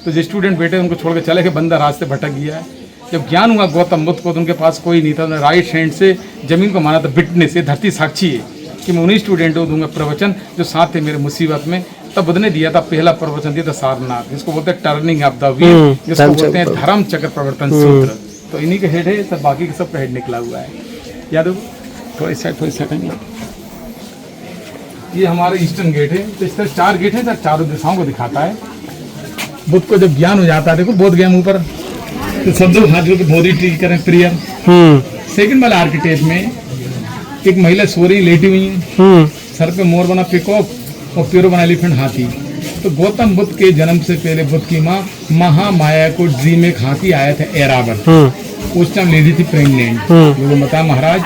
तो जो स्टूडेंट बैठे उनको छोड़ के चले गए, बंदा रास्ते भटक गया है। जब ज्ञान हुआ गौतम बुद्ध को तो उनके पास कोई नहीं था, उन्होंने राइट हैंड से जमीन को माना था, विटनेस से, धरती साक्षी है कि मैं उन्हीं स्टूडेंटों को दूंगा प्रवचन जो साथ थे मेरे मुसीबत में। तब बुद्ध ने दिया था पहला प्रवचन, दिया था सारनाथ, जिसको बोलते हैं टर्निंग ऑफ द व्हील, जिसको बोलते हैं धर्म चक्र प्रवर्तन सूत्र। तो इन्हीं का हेड है, सब बाकी का सब का हेड निकला हुआ है। याद हो थोड़ी सेकंड। ये हमारा ईस्टर्न गेट है, तो इस तरह 4 गेट है, चारों दिशाओं को दिखाता है। बुद्ध को जब ज्ञान हो जाता है, देखो बोध गया मुंह पर, तो सब लोग हाथ जोड़ के बोधि ट्री करें प्रिय। सेकंड वाला आर्किटेक्ट में एक महिला सो रही, लेटी हुई है, सर पे मोर बना पिकॉक और पैरों बना एलिफेंट हाथी। तो गौतम बुद्ध के जन्म से पहले बुद्ध की माँ महामाया को ड्रीम में एक हाथी आया था ऐरावत, उस टाइम लेडी थी प्रेग्नेंट। लोगों बताया महाराज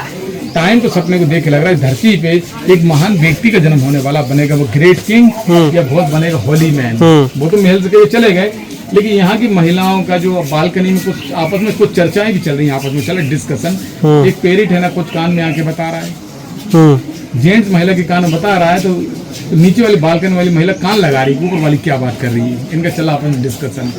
टाइम तो सपने को देख के लग रहा है धरती पे एक महान व्यक्ति का जन्म होने वाला, बनेगा वो ग्रेट किंग या बहुत बनेगा होली मैन। वो तो महल से चले गए, लेकिन यहाँ की महिलाओं का जो बालकनी में कुछ आपस में कुछ चर्चाएं भी चल रही हैं, आपस में चल डिस्कशन। एक पेरिट है ना, कुछ कान में आके बता रहा है, जेंट्स महिला के कान में बता रहा है, तो नीचे वाली बालकनी वाली महिला कान लगा रही है, ऊपर वाली क्या बात कर रही है, इनका चला आपस में डिस्कशन।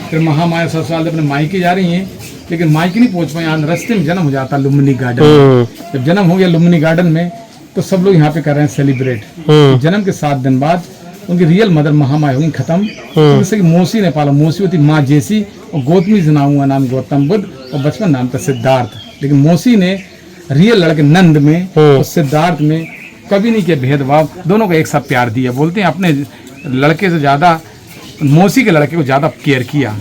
फिर महामाया ससुराल अपने मायके जा रही हैं, लेकिन मायके नहीं पहुंच पाए, रास्ते में जन्म हो जाता लुम्बिनी गार्डन में। जब जन्म हो गया लुम्बिनी गार्डन में, तो सब लोग यहाँ पे कर रहे हैं सेलिब्रेट। जन्म के 7 दिन बाद उनकी रियल मदर महामाया हुई खत्म, जैसे कि मौसी ने पाला, मौसी होती माँ जैसी, और गौतमी से नाम हुआ नाम गौतम बुद्ध, और बचपन नाम था सिद्धार्थ। लेकिन मौसी ने रियल लड़के नंद में और सिद्धार्थ में कभी नहीं किया भेदभाव, दोनों को एक साथ प्यार दिया। बोलते हैं अपने लड़के से ज़्यादा मौसी के लड़के को ज़्यादा केयर किया।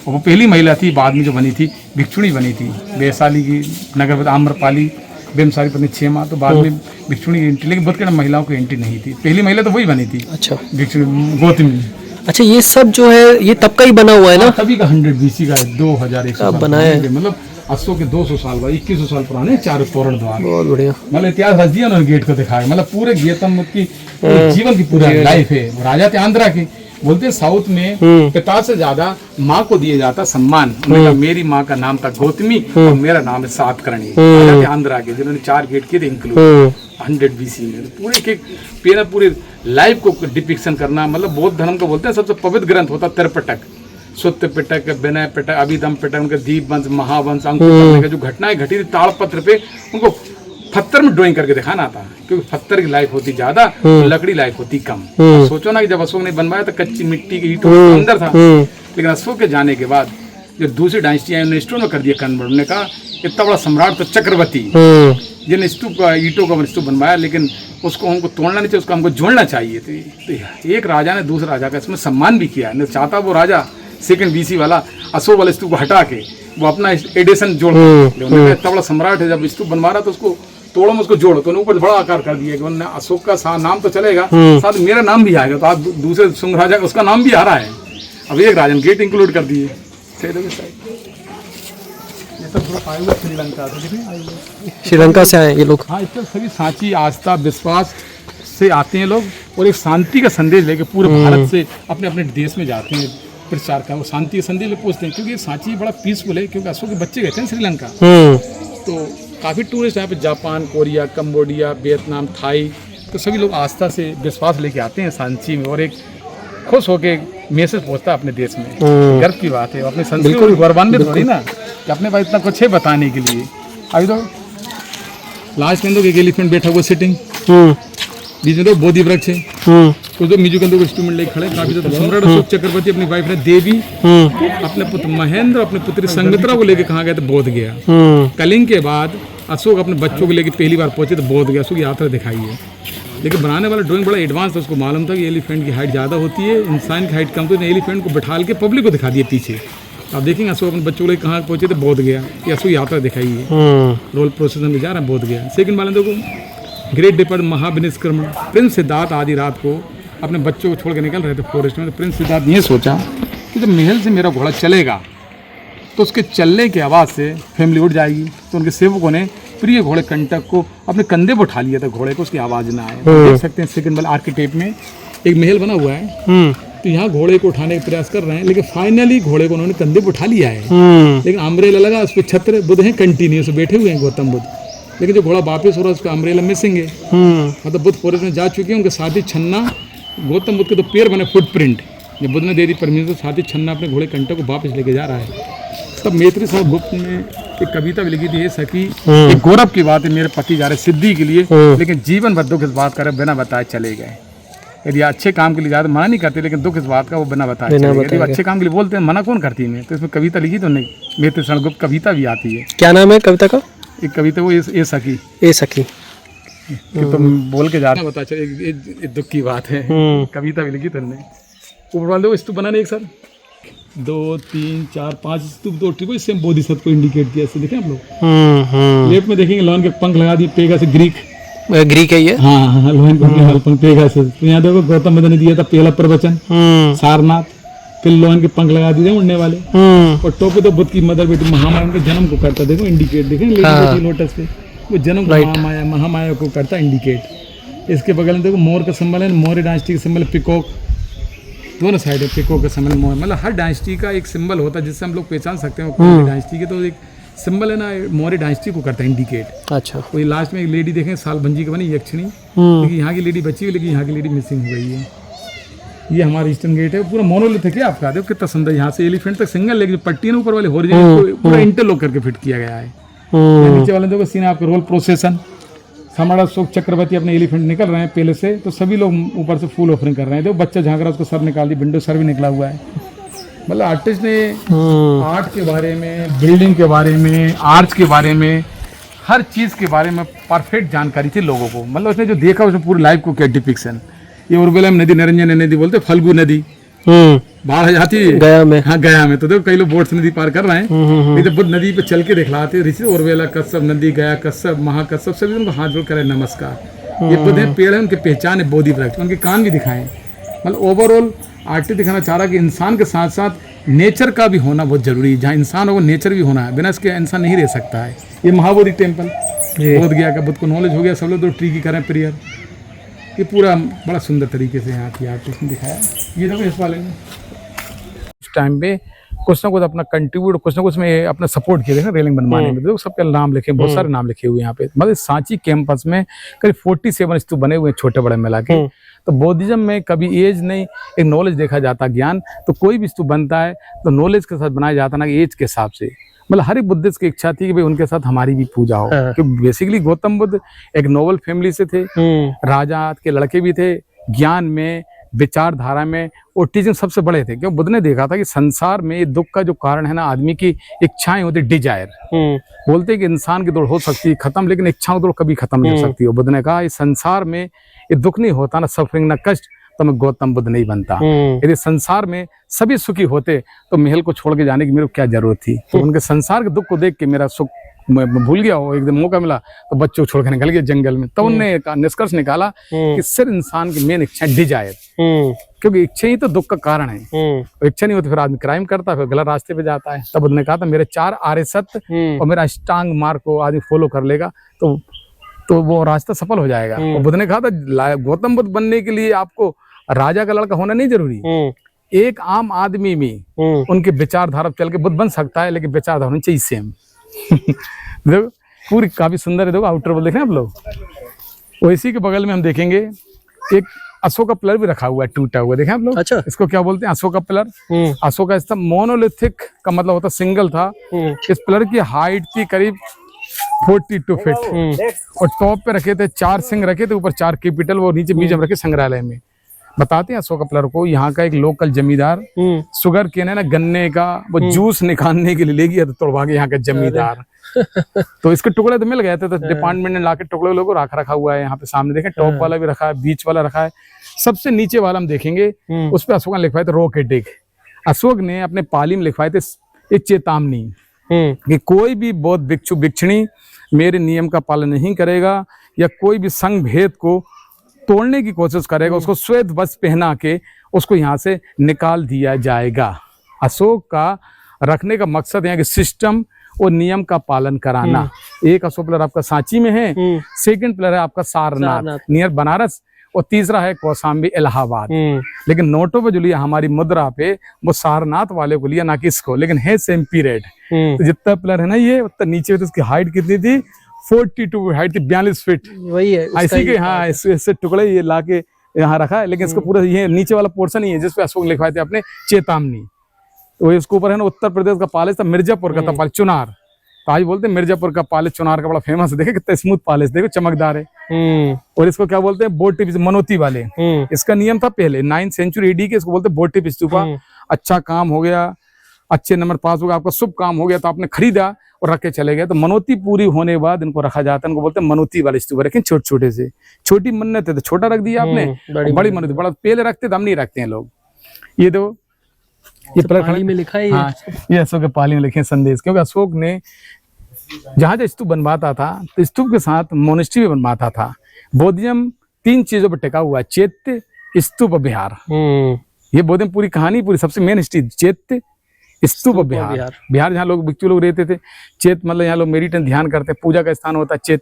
और वो पहली महिला थी, बाद में जो बनी थी भिक्षुणी बनी थी, वैशाली की नगर आम्रपाली बेमसारी पत्नी 6 माह, तो बाद में भिक्षुणी की एंट्री, लेकिन बुद्ध के महिलाओं की एंट्री नहीं थी। पहली महिला तो वही बनी थी, अच्छा भिक्षुणी गौतमी। अच्छा ये सब जो है ये तब का ही बना हुआ है ना? तभी का 100 BC का है, 2100 बनाया है, मतलब 800 के 200 साल बाद 2100 साल पुराने 4 तोरण द्वार। बहुत बढ़िया, मतलब इतिहास रच दिया उन्होंने, गेट को दिखाया। मतलब पूरे गौतम बुद्ध की जीवन की पूरी लाइफ है। राजा थे आंध्रा के, बोलते साउथ में पिता से ज्यादा माँ को दिया जाता सम्मान। मेरी माँ का नाम था गौतमी और मेरा नाम है सातकर्णी। राजा थे आंध्रा के, जिन्होंने 4 गेट किए थे इंक्लूड। 100 BC में। तो पूरे एक पेना पूरे लाइफ को डिपिक्शन करना, मतलब बौद्ध धर्म को बोलते हैं सबसे पवित्र ग्रंथ होता त्रिपिटक, सुत्त पिटक, विनय पिटक, अभिधम पिटक, उनका दीप वंश, महावंश, अंकुर का जो घटनाएं घटी थी ताड़पत्र पे, उनको पत्थर में ड्राइंग करके दिखाना था, क्योंकि पत्थर की लाइफ होती ज्यादा, लकड़ी लाइफ होती कम। सोचो ना कि जब अशोक ने बनवाया तो कच्ची मिट्टी के ईंटों के अंदर था, लेकिन अशोक के जाने के बाद जो दूसरी डायनेस्टी आई उन्होंने स्टोन में कर दिया कन्वर्ट। उन्होंने कहा इतना बड़ा सम्राट तो चक्रवर्ती जिन स्तूप ईंटों का स्तूप बनवाया, लेकिन उसको हमको तोड़ना नहीं चाहिए, उसको हमको जोड़ना चाहिए। तो एक राजा ने दूसरे राजा का इसमें सम्मान भी किया, नहीं चाहता वो राजा 2nd BC वाला अशोक वाले स्तूप को हटा के वो अपना एडिशन जोड़, इतना बड़ा सम्राट है, जब स्तूप बनवा रहा तो उसको तोड़ो में उसको जोड़ो, तो उन्होंने ऊपर बड़ा आकार कर दिया कि उन्होंने अशोक का नाम तो चलेगा, साथ मेरा नाम भी आएगा। तो आज दूसरे शुंग राजा उसका नाम भी आ रहा है, अब एक राजा ने गेट इंक्लूड कर दिए। श्रीलंका से आए ये लोग। हाँ, इस सभी सांची आस्था विश्वास से आते हैं लोग, और एक शांति का संदेश लेके पूरे भारत से अपने अपने देश में जाते हैं प्रचार का, वो शांति का संदेश ले पूछते हैं, क्योंकि सांची बड़ा पीसफुल है, क्योंकि अशोक के बच्चे गए थे ना श्रीलंका, तो काफ़ी टूरिस्ट यहाँ पे Japan, Korea, Cambodia, Vietnam, Thai, तो सभी लोग आस्था से विश्वास लेके आते हैं सांची में, और एक खुश होके मैसेज पहुँचता है अपने देश में। गर्व की बात है, अपने संस्कृति को गौरवान्वित थोड़ी ना कि अपने पास इतना कुछ है बताने के लिए। अभी तो लास्ट में एक एलिफेंट बैठा हुआ सिटिंग, बीच में तो बोधि वृक्ष है, तो जो म्यूजिक इंस्ट्रूमेंट लेके खड़े, काफी तो सम्राट अशोक चक्रवर्ती अपनी वाइफ ने देवी, अपने पुत्र महेंद्र, अपने पुत्री संगमित्रा को लेके कहाँ गए थे? बोध गया। कलिंग के बाद अशोक अपने बच्चों को लेके पहली बार पहुंचे तो बोध गया, अशोक यात्रा दिखाई है। लेकिन बनाने वाला ड्राइंग बड़ा एडवांस था, उसको मालूम था कि एलिफेंट की हाइट ज़्यादा होती है, इंसान की हाइट कम, तो एलिफेंट को बैठाल के पब्लिक को दिखा दिया पीछे। आप देखेंगे अशोक अपने बच्चों को लेकर कहाँ पहुंचे थे? बोध गया। ये अशोक यात्रा दिखाई है, रोल प्रोसेसन में जा रहा है बोध गया। सेकंड मालूम देखो ग्रेट डिपर महाविनिष्क्रमण, प्रिंस सिद्धार्थ आधी रात को अपने बच्चों को छोड़ के निकल रहे थे फॉरेस्ट में, तो प्रिंस सिद्धार्थ ये सोचा कि जब महल से मेरा घोड़ा चलेगा तो उसके चलने की आवाज़ से फैमिली उठ जाएगी, तो उनके सेवकों ने प्रिय घोड़े कंटक को अपने कंधे पर उठा लिया था, घोड़े को उसकी आवाज़ ना आए। देख सकते हैं सेकंड वाला आर्किटेक्ट में एक महल बना हुआ है, तो यहाँ घोड़े को उठाने का प्रयास कर रहे हैं, लेकिन फाइनली घोड़े को उन्होंने कंधे पर उठा लिया है। लेकिन अम्ब्रेला लगा, उस पर छत्र बुद्ध हैं कंटिन्यूस बैठे हुए हैं गौतम बुद्ध, लेकिन जो घोड़ा वापस हो रहा है उसका अम्ब्रेला मिसिंग है। मतलब बुद्ध फॉरेस्ट में जा चुके हैं, उनके साथी छन्ना गौतम बुद्ध के तो पैर बने फुटप्रिंट, जब बुद्ध ने दे दी परमिशन तो साथी छन्ना अपने घोड़े कंटक को वापस लेके जा रहा है। तब मैत्री साहब गुप्त ने एक कविता भी लिखी थी, ये सखी एक गौरव की बात है, मेरे पति जा रहे सिद्धि के लिए, लेकिन जीवन भर दुख इस बात करे बिना बताए चले गए। यदि अच्छे काम के लिए ज़्यादा मना नहीं करते, लेकिन दुख इस बात का वो बिना बताए चले गए। यदि अच्छे काम के लिए बोलते हैं मना कौन करती है? तो इसमें कविता लिखी तो नहीं, मैत्री साहब गुप्त कविता भी आती है। क्या नाम है कविता का? एक कविता वो ए सखी, ए सखी कि तुम बोल के जाना बता चले, दुख की बात है। कविता भी लिखी तुमने। ऊपर वाले वो स्तूप बनाने एक साथ 2 3 4 5 स्तूप, 2 ट्रिप, इससे बोधिसत्व को इंडिकेट किया। इससे देखें आप लोग लेफ्ट में देखेंगे लॉन के पंख लगा दिए पेगा से, ग्रीक है ये। हाँ, लोन के पंख पेगा से। तो यहाँ देखो गौतम बुद्ध ने दिया था पहला प्रवचन सारनाथ, फिर लोन के पंख लगा दिए उड़ने वाले, और टोपे तो बुद्ध की मदर बेटी महामाया के जन्म को करता। देखो इंडिकेट, देखें लोटस पे वो जन्म महामाया को करता इंडिकेट। इसके बगल में देखो मोर का सिंबल है, मौर्य डायनेस्टी का सिंबल पिकॉक, दोनों साइड है पिकॉक का सिंबल मोर। मतलब हर डायनेस्टी का एक सिंबल होता है जिससे हम लोग पहचान सकते हैं कौन डायनेस्टी के, तो एक सिंबल है ना मौर्य डायनेस्टी को करता है इंडिकेट। अच्छा, कोई लास्ट में एक लेडी देखें सालभंजी की बनी यक्षिणी, लेकिन यहाँ की लेडी बची हुई, लेकिन यहाँ की लेडी मिसिंग हो गई है। ये हमारा ईस्टर्न गेट है, पूरा मोनोलिथ है क्या आपका? देखो कितना सुंदर, यहाँ से एलिफेंट तक सिंगल, लेकिन पट्टी ने ऊपर वाले हॉरिजॉन्टल पूरा इंटरलॉक करके फिट किया गया है। नीचे वाले देखो सीन आपका रोल प्रोसेसन, सम्राट अशोक चक्रवर्ती अपने एलिफेंट निकल रहे हैं पहले से, तो सभी लोग ऊपर से फूल ऑफरिंग कर रहे हैं। देखो बच्चा झांक रहा है, उसको सर निकाल दी, विंडो सर भी निकला हुआ है। मतलब आर्टिस्ट ने आर्ट के बारे में, बिल्डिंग के बारे में, आर्ट्स के बारे में, हर चीज़ के बारे में परफेक्ट जानकारी थी लोगों को। मतलब उसने जो देखा उसने पूरी लाइफ को क्या डिपिक्शन। ये उर्वला में नदी, निरंजन नदी बोलते, फल्गु नदी बाढ़ जाती है गया में। हाँ, गया में। तो देखो कई लोग बोट से नदी पार कर रहे हैं, तो बुद्ध नदी पे चल के दिखलाते ऋषि उर्वला कश्यप नदी, गया कश्यप, महाकश्यप, सभी उनको हाथ जोड़ करे नमस्कार। ये बुद्ध पेड़ है, उनके पहचान है बोधि वृक्ष, उनके कान भी दिखाएं। मतलब ओवरऑल आर्टिस्ट दिखाना चाह रहा कि इंसान के साथ साथ नेचर का भी होना बहुत जरूरी है। जहाँ इंसान हो वो नेचर भी होना है, बिना इसके इंसान नहीं रह सकता है। ये महाबोधि टेम्पल बोध गया का, बुद्ध को नॉलेज हो गया, सब लोग तो ट्री की करें प्रेयर। ये पूरा बड़ा सुंदर तरीके से यहाँ की आर्टिस्ट ने दिखाया। ये देखो इस वाले में उस टाइम पे कुछ ना कुछ अपना कंट्रीब्यूट, कुछ ना कुछ में अपना सपोर्ट किया। देखा रेलिंग बनवाने में तो सबके नाम लिखे, बहुत सारे नाम लिखे हुए यहाँ पे। मतलब सांची कैंपस में करीब 47 स्तूप बने हुए हैं, छोटे बड़े मिला के। तो बौद्धिज्म में कभी एज नहीं, एक नॉलेज देखा जाता, ज्ञान। तो कोई भी स्तूप बनता है तो नॉलेज के साथ बनाया जाता, ना कि एज के हिसाब से। मतलब हर एक बुद्धिस्ट की इच्छा थी कि भाई उनके साथ हमारी भी पूजा हो, क्योंकि बेसिकली गौतम बुद्ध एक नोबल फैमिली से थे, राजा के लड़के भी थे, ज्ञान में, विचारधारा में और टीचिंग सबसे बड़े थे। क्यों? बुद्ध ने देखा था कि संसार में ये दुख का जो कारण है ना, आदमी की इच्छाएं होती, डिजायर। बोलते हैं कि इंसान की दौड़ हो सकती है खत्म, लेकिन इच्छाओं की दौड़ कभी खत्म नहीं हो सकती। और बुद्ध ने कहा इस संसार में ये दुख नहीं होता ना, सफरिंग ना कष्ट, तो मैं गौतम बुद्ध नहीं बनता। यदि संसार में सभी सुखी होते तो महल को छोड़ के जाने की मेरे को क्या जरूरत थी। तो उनके संसार के दुख को देख के मेरा सुख मैं भूल गया हो, एकदम मौका मिला तो बच्चों को छोड़ के निकल गया जंगल में। तो उनने निष्कर्ष निकाला कि सिर्फ इंसान की मेन इच्छा डिजायर, क्योंकि इच्छा ही तो दुख का कारण है। इच्छा नहीं होती फिर आदमी क्राइम करता, फिर गलत रास्ते पे जाता है। तब उन्होंने कहा था मेरे 4 आर्य सत्य और मेरा अष्टांग मार्ग को आदमी फॉलो कर लेगा तो वो रास्ता सफल हो जाएगा। और बुद्ध ने कहा था गौतम बुद्ध बनने के लिए आपको राजा का लड़का होना नहीं जरूरी, एक आम आदमी में उनके विचारधारा चल के बुद्ध बन सकता है, लेकिन विचारधारा होनी चाहिए सेम। देखो पूरी काफी सुंदर है, देखो आउटर वॉल देख रहे हैं आप लोग। और इसी के बगल में हम देखेंगे एक अशोक का पिलर भी रखा हुआ है, टूटा हुआ, देखें आप लोग। अच्छा, इसको क्या बोलते हैं? अशोक का पिलर। अशोक का स्तंभ मोनोलिथिक का मतलब होता सिंगल था। इस पिलर की हाइट थी करीब 42 फीट और टॉप पे रखे थे 4 सिंह रखे थे, ऊपर 4 कैपिटल, वो नीचे म्यूजियम रखे संग्रहालय में। बताते हैं अशोक पिलर को यहाँ का एक लोकल जमींदार शुगर केन है ना, गन्ने का वो जूस निकालने के लिए ले गया, तो तोड़वा के यहाँ का जमींदार। तो इसके टुकड़े तो मिल गए थे, तो डिपार्टमेंट ने लाके टुकड़े लोगों रखा हुआ है यहाँ पे सामने। देखें टॉप वाला भी रखा है, बीच वाला रखा है, सबसे नीचे वाला हम देखेंगे उस पर अशोक ने लिखवाए थे रॉकेटिक। अशोक ने अपने पाली में लिखवाए थे एक चेतावनी कि कोई भी बौद्ध भिक्षु भिक्षुणी मेरे नियम का पालन नहीं करेगा या कोई भी संघ भेद को तोड़ने की कोशिश करेगा, उसको श्वेत वस्त्र पहना के उसको यहाँ से निकाल दिया जाएगा। अशोक का रखने का मकसद है कि सिस्टम और नियम का पालन कराना। एक अशोक पिलर आपका सांची में है, सेकंड पिलर है आपका सारनाथ नियर बनारस, और तीसरा है कौशाम्बी इलाहाबाद। लेकिन नोटों पे जो लिया हमारी मुद्रा पे वो सारनाथ वाले को लिया, ना कि इसको, लेकिन है सेम पीरियड। तो जितना पिलर है ना ये उतना नीचे, तो उसकी हाइट कितनी थी? 42 हाइट थी, 42 फीट। वही है इसी के। हाँ, इससे टुकड़े ये लाके यहाँ रखा है, लेकिन इसको पूरा ये नीचे वाला पोर्शन ही है जिसपे अशोक लिखवाए थे अपने चेतावनी। तो इसके ऊपर है ना उत्तर प्रदेश का पैलेस था, मिर्जापुर का था पैलेस, चुनार। तो आज बोलते हैं मिर्जापुर का पैलेस चुनार का बड़ा फेमस है। देखे कितना स्मूथ पैलेस, देखो चमकदार है। और इसको क्या बोलते हैं? बोट टिप, मनोती वाले। इसका नियम था पहले 9th सेंचुरी AD के, इसको बोलते हैं बोट टिप स्तूपा। अच्छा काम हो गया, अच्छे नंबर पास हो गया, आपका शुभ काम हो गया तो आपने खरीदा और रख के चले गए। तो मनोती पूरी होने के बाद इनको रखा जाता है, इनको बोलते हैं मनोती वाले स्तूप रखें, छोटे छोटे से। छोटी मन्नत है तो छोटा रख दिया आपने, बड़ी मनोती बड़ा पहले रखते तो हम नहीं रखते हैं लोग। ये दो ये पाली में लिखा है। हाँ, ये अशोक के पाली में लिखे संदेश, क्योंकि अशोक ने जहां जहां स्तूप बनवाता था तो स्तूप के साथ मोनेस्ट्री भी बनवाता था। बौद्धिज्म 3 चीजों पर टिका हुआ है, चैत्य, स्तूप, विहार। ये बौद्धिज्म पूरी कहानी, पूरी सबसे मेन स्टेज चैत्य, स्तूप, विहार। विहार जहाँ लोग भिक्षु लोग रहते थे, चेत मतलब यहाँ लोग मेडिटेशन ध्यान करते, पूजा का स्थान होता है चेत,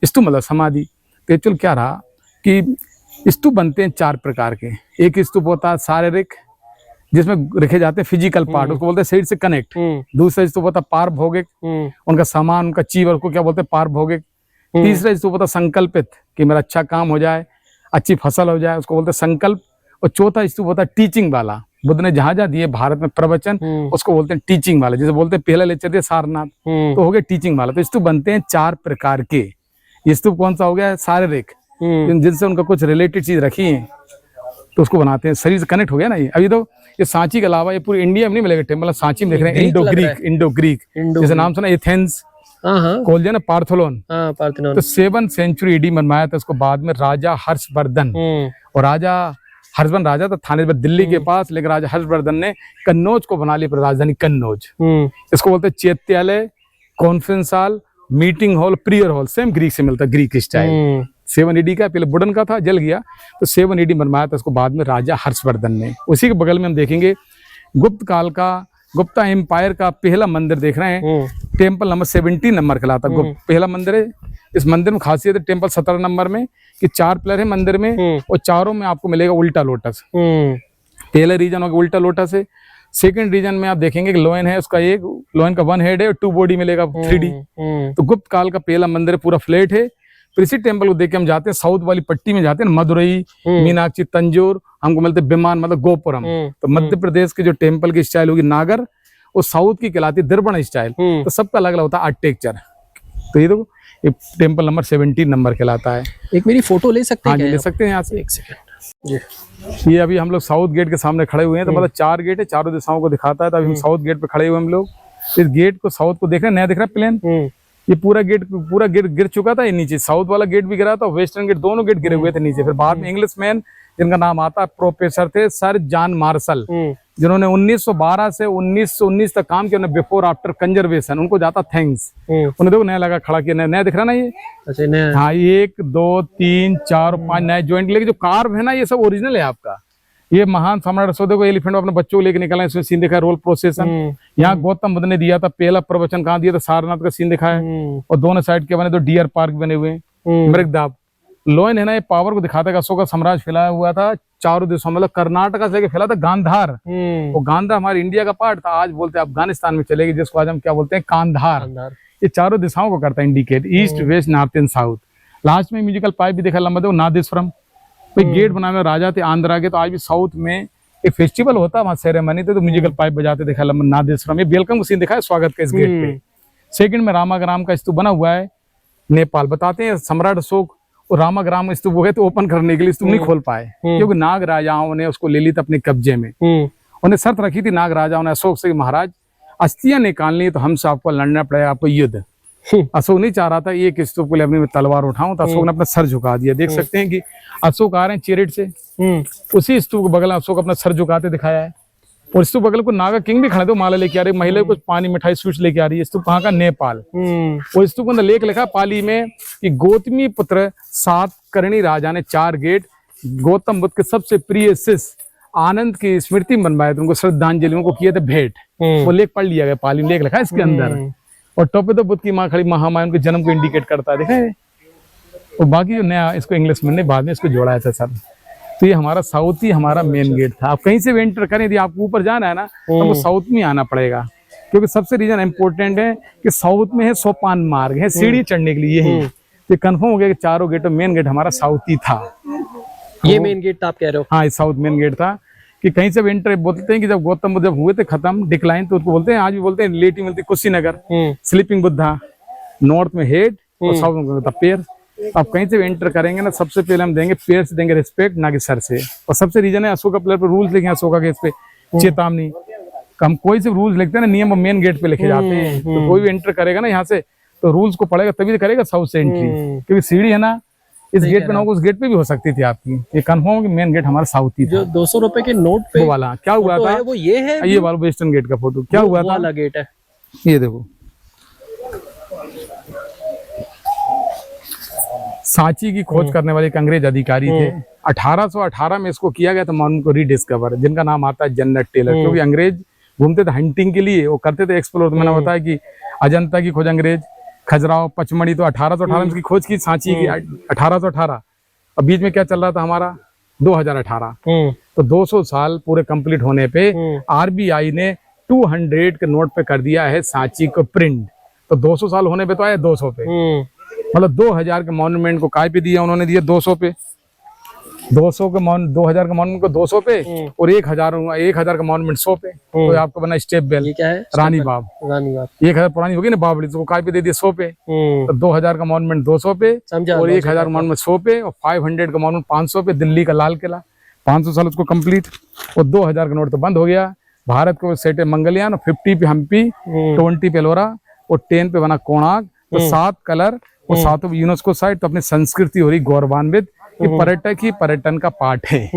स्तूप मतलब समाधि। तो एक्चुअल क्या रहा कि स्तूप बनते हैं 4 प्रकार के। एक स्तूप होता है शारीरिक, जिसमें रखे जाते हैं फिजिकल पार्ट, उसको बोलते हैं शरीर से कनेक्ट। दूसरा स्तूप होता है पारभौगिक, उनका सामान, उनका चीज को क्या बोलते हैं पारभौगिक। तीसरा स्तूप होता है संकल्पित, कि मेरा अच्छा काम हो जाए, अच्छी फसल हो जाए, उसको बोलते हैं संकल्प। और चौथा स्तूप होता है टीचिंग वाला। बुद्ध ने जहां जहां दिए भारत में प्रवचन, उसको बोलते हैं टीचिंग वाला। जैसे बोलते हैं पहला लेक्चर दिया सारनाथ, तो हो गया टीचिंग वाला। तो स्तूप बनते हैं 4 प्रकार के। ये स्तूप कौन सा हो गया? शारीरिक, जिनसे उनका कुछ रिलेटेड चीज रखी है तो उसको बनाते हैं, शरीर से कनेक्ट हो गया ना। ये अभी तो ये सांची के अलावा ये पूरी इंडिया में नहीं मिलेगा टेम्पल, सांची में देख रहे हैं। इंडो ग्रीक जैसे नाम सुना, एथेंस, कोलजन, पार्थोलोन। तो 7th सेंचुरी AD बनवाया था उसको, बाद में राजा हर्षवर्धन। और राजा हर्षवर्धन राजा था थाने पर दिल्ली के पास, लेकिन राजा हर्षवर्धन ने कन्नौज को बना लिया राजधानी कन्नौज। इसको बोलते हैं Chaityalaya, conference hall, meeting hall, prayer hall, same Greek से मिलता है, ग्रीक स्टाइल। 7 AD का, पहले वुडन का था, जल गया, तो 7 AD बनवाया था उसको बाद में राजा हर्षवर्धन ने। उसी के बगल में हम देखेंगे गुप्त काल का, गुप्ता एम्पायर का पहला मंदिर देख रहे हैं, टेम्पल नंबर 17 नंबर कहलाता है। पहला मंदिर है। इस मंदिर में खासियत है टेम्पल 17 नंबर में कि 4 पिलर है मंदिर में, और चारों में आपको मिलेगा उल्टा लोटस। पहला रीजन होगा उल्टा लोटस है। सेकंड रीजन में आप देखेंगे कि लोयन है, उसका एक लोयन का 1 हेड है और 2 बॉडी मिलेगा 3D। तो गुप्त काल का पहला मंदिर है, पूरा फ्लैट है। फिर इसी टेम्पल को देख के हम जाते हैं साउथ वाली पट्टी में, जाते हैं मदुरई, मीनाक्षी, तंजौर, हमको मिलते विमान मतलब गोपुरम। तो मध्य प्रदेश के जो टेम्पल की स्टाइल होगी नागर, वो साउथ की कहलाती है दर्पण स्टाइल। तो सबका अलग अलग होता है आर्किटेक्चर। तो ये देखो ये टेम्पल नंबर 17 नंबर कहलाता है। एक मेरी फोटो ले सकते हैं? हाँ, ले सकते हैं यहाँ से। एक सेकंड। ये अभी हम लोग साउथ गेट के सामने खड़े हुए हैं। तो मतलब 4 गेट है, चारों दिशाओं को दिखाता है। तो अभी हम साउथ गेट पे खड़े हुए हम लोग। इस गेट को साउथ को देख रहे हैं, नया दिख रहा है प्लेन। ये पूरा गेट गिर चुका था। ये नीचे साउथ वाला गेट भी गिरा था, वेस्टर्न गेट, दोनों गेट गिरे हुए थे नीचे। फिर बाद में इंग्लिशमैन जिनका नाम आता है, प्रोफेसर थे सर जॉन मार्शल, जिन्होंने 1912 से 1919 तक काम किया। बिफोर आफ्टर कंजर्वेशन, उनको जाता थैंक्स। उन्हें देखो नया लगा खड़ा किया, नया दिख रहा ना ये। अच्छा, नया। हाँ, 1 2 3 4 5 नए ज्वाइंट। लेकिन जो कार्व है ना, ये सब ओरिजिनल है आपका। ये महान सम्राट अशोक को एलिफेंट अपने बच्चों को लेकर निकला है, इसमें सीन दिखा है, रोल प्रोसेसन। यहाँ गौतम बुद्ध ने दिया था पहला प्रवचन, कहाँ दिया था, सारनाथ का सीन दिखा है। और दोनों साइड के बने तो डियर पार्क बने हुए हैं, मृगदाब। लोयन है ना, ये पावर को दिखाता है। अशोक का साम्राज्य फैलाया हुआ था चारों देशों, मतलब कर्नाटका से लेकर फैला था गांधार। वो गांधार हमारे इंडिया का पार्ट था, आज बोलते हैं अफगानिस्तान में चलेगी, जिसको आज हम क्या बोलते हैं, कांधार। ये चारों दिशाओं को करता है indicate, east west north and south. Last में म्यूजिकल पाइप भी देखा लंबा, देखो नादेश्वरम। गेट बनाने राजा थे आंध्रा के, तो आज भी साउथ में एक फेस्टिवल होता है, वहाँ सेरेमनी थे, तो म्यूजिकल पाइप बजाते देखा लंबा नादेश्वरम। ये वेलकम सीन दिखा है स्वागत का इस गेट पे। सेकंड में रामाग्राम का स्तूप बना हुआ है, नेपाल। बताते हैं सम्राट अशोक और रामाग्राम स्तूप हो गए तो ओपन करने के लिए स्तूप नहीं खोल पाए, क्योंकि नाग राजाओं ने उसको ले ली थी अपने कब्जे में। उन्हें शर्त रखी थी नाग राजाओं ने अशोक से, महाराज अस्थियां निकालनी तो हमसे आपको लड़ना पड़ेगा, आपको युद्ध। अशोक नहीं चाह रहा था एक स्तूप को ले अपनी तलवार उठाऊं, तो अशोक ने अपना सर झुका दिया। देख सकते हैं कि अशोक आ रहे हैं चेरिट से, उसी स्तूप को बगल में अशोक अपना सर झुकाते दिखाया है। और स्तूप बगल को नागा किंग भी खड़े, तो माला लेके आ रही, महिला कुछ पानी मिठाई स्वीट्स लेके आ रही है। स्तूप कहाँ का, नेपाल। और स्तूप के अंदर लेख लिखा पाली में कि गौतमी पुत्र सातकर्णी राजा ने 4 गेट गौतम बुद्ध के सबसे प्रिय शिष्य आनंद की स्मृति में बनवाए थे, उनको श्रद्धांजलि उनको किए थे भेंट। वो लेख पढ़ लिया गया, पाली में लेख लिखा है इसके अंदर। और टॉप पे तो बुद्ध की माँ खड़ी, महामाया उनके जन्म को इंडिकेट करता है, देखा है। और बाकी जो नया इसको इंग्लिश में ने बाद में इसको जोड़ा था सर। तो ये हमारा साउथ ही हमारा मेन गेट था। आप कहीं से भी एंटर करें, यदि आपको ऊपर जाना है ना, तो वो साउथ में आना पड़ेगा, क्योंकि सबसे रीजन इम्पोर्टेंट है कि साउथ में है सोपान मार्ग है, सीढ़ी चढ़ने के लिए है। तो कंफर्म हो गया कि चारों गेट, मेन गेट हमारा साउथ ही था। ये मेन गेट आप कह रहे हो? हाँ, ये साउथ मेन गेट था। कि कहीं से भी एंटर, बोलते हैं कि जब गौतम बुद्ध जब हुए थे खत्म डिक्लाइन, तो उसको बोलते हैं, आज भी बोलते हैं लेटी मिलती कुशीनगर, स्लीपिंग बुद्धा। नॉर्थ में हेड और साउथ में पैर। आप कहीं से भी एंटर करेंगे ना, सबसे पहले हम देंगे पैर से देंगे रिस्पेक्ट, ना कि सर से। और सबसे रीजन है अशोका प्लेयर पर रूल्स लिखे हैं, अशोका के इस पे चेतावनी। हम कोई से रूल्स लिखते हैं ना, नियम मेन गेट पे लिखे जाते हैं। तो कोई भी एंटर करेगा ना यहाँ से, तो रूल्स को पढ़ेगा तभी करेगा साउथ से एंट्री, क्योंकि सीढ़ी है ना, इस गेट पे ना उस गेट पे भी हो सकती थी आपकी। ये कंफर्म कि मेन गेट हमारा साउथ ही था। जो 200 रुपए के नोट पे वो वाला क्या हुआ था, वो ये है, ये वाला वेस्टर्न गेट का फोटो क्या हुआ था, वाला गेट है ये देखो। सांची की खोज करने वाले एक अंग्रेज अधिकारी थे। 1818 में इसको किया गया था माउंट को रीडिस्कवर, जिनका नाम आता है जनरल टेलर। क्योंकि अंग्रेज घूमते थे हंटिंग के लिए, वो करते थे एक्सप्लोर। तो मैंने बताया कि अजंता की खोज अंग्रेज, खजुराहो, पचमढ़ी, तो 1818 में इसकी खोज की सांची की 1818। अब बीच में क्या चल रहा था हमारा 2018। तो 200 साल पूरे कंप्लीट होने पे आरबीआई ने 200 के नोट पे कर दिया है सांची को प्रिंट। तो 200 साल होने पे तो आया 200 पे, मतलब 2000 के मॉन्यूमेंट को काय पे दिया उन्होंने, दिया 200 पे। 200 का 2000 का मॉन्यूमेंट को 200 पे और 1000 का मॉन्यूमेंट 100 पे। तो आपको बना स्टेप बेल, क्या है, रानी बाब। 1000 पुरानी होगी ना बाबड़ी, तो काय पे दे दिया 100 पे। तो 2000 का मॉन्यूमेंट 200 पे और 1000 का मॉन्यूमेंट 100 पे और 500 का मॉन्यूमेंट 500 पे। दिल्ली का लाल किला 500 साल उसको कंप्लीट। और 2000 का नोट तो बंद हो गया। भारत को सेट है मंगलयान, 50 पे हम्पी, 20 पे एलोरा और 10 पे बना कोणार्क। तो 7 कलर और 7 यूनेस्को साइट। तो अपनी संस्कृति हो रही गौरवान्वित कि पर्यटक ही पर्यटन का पार्ट है।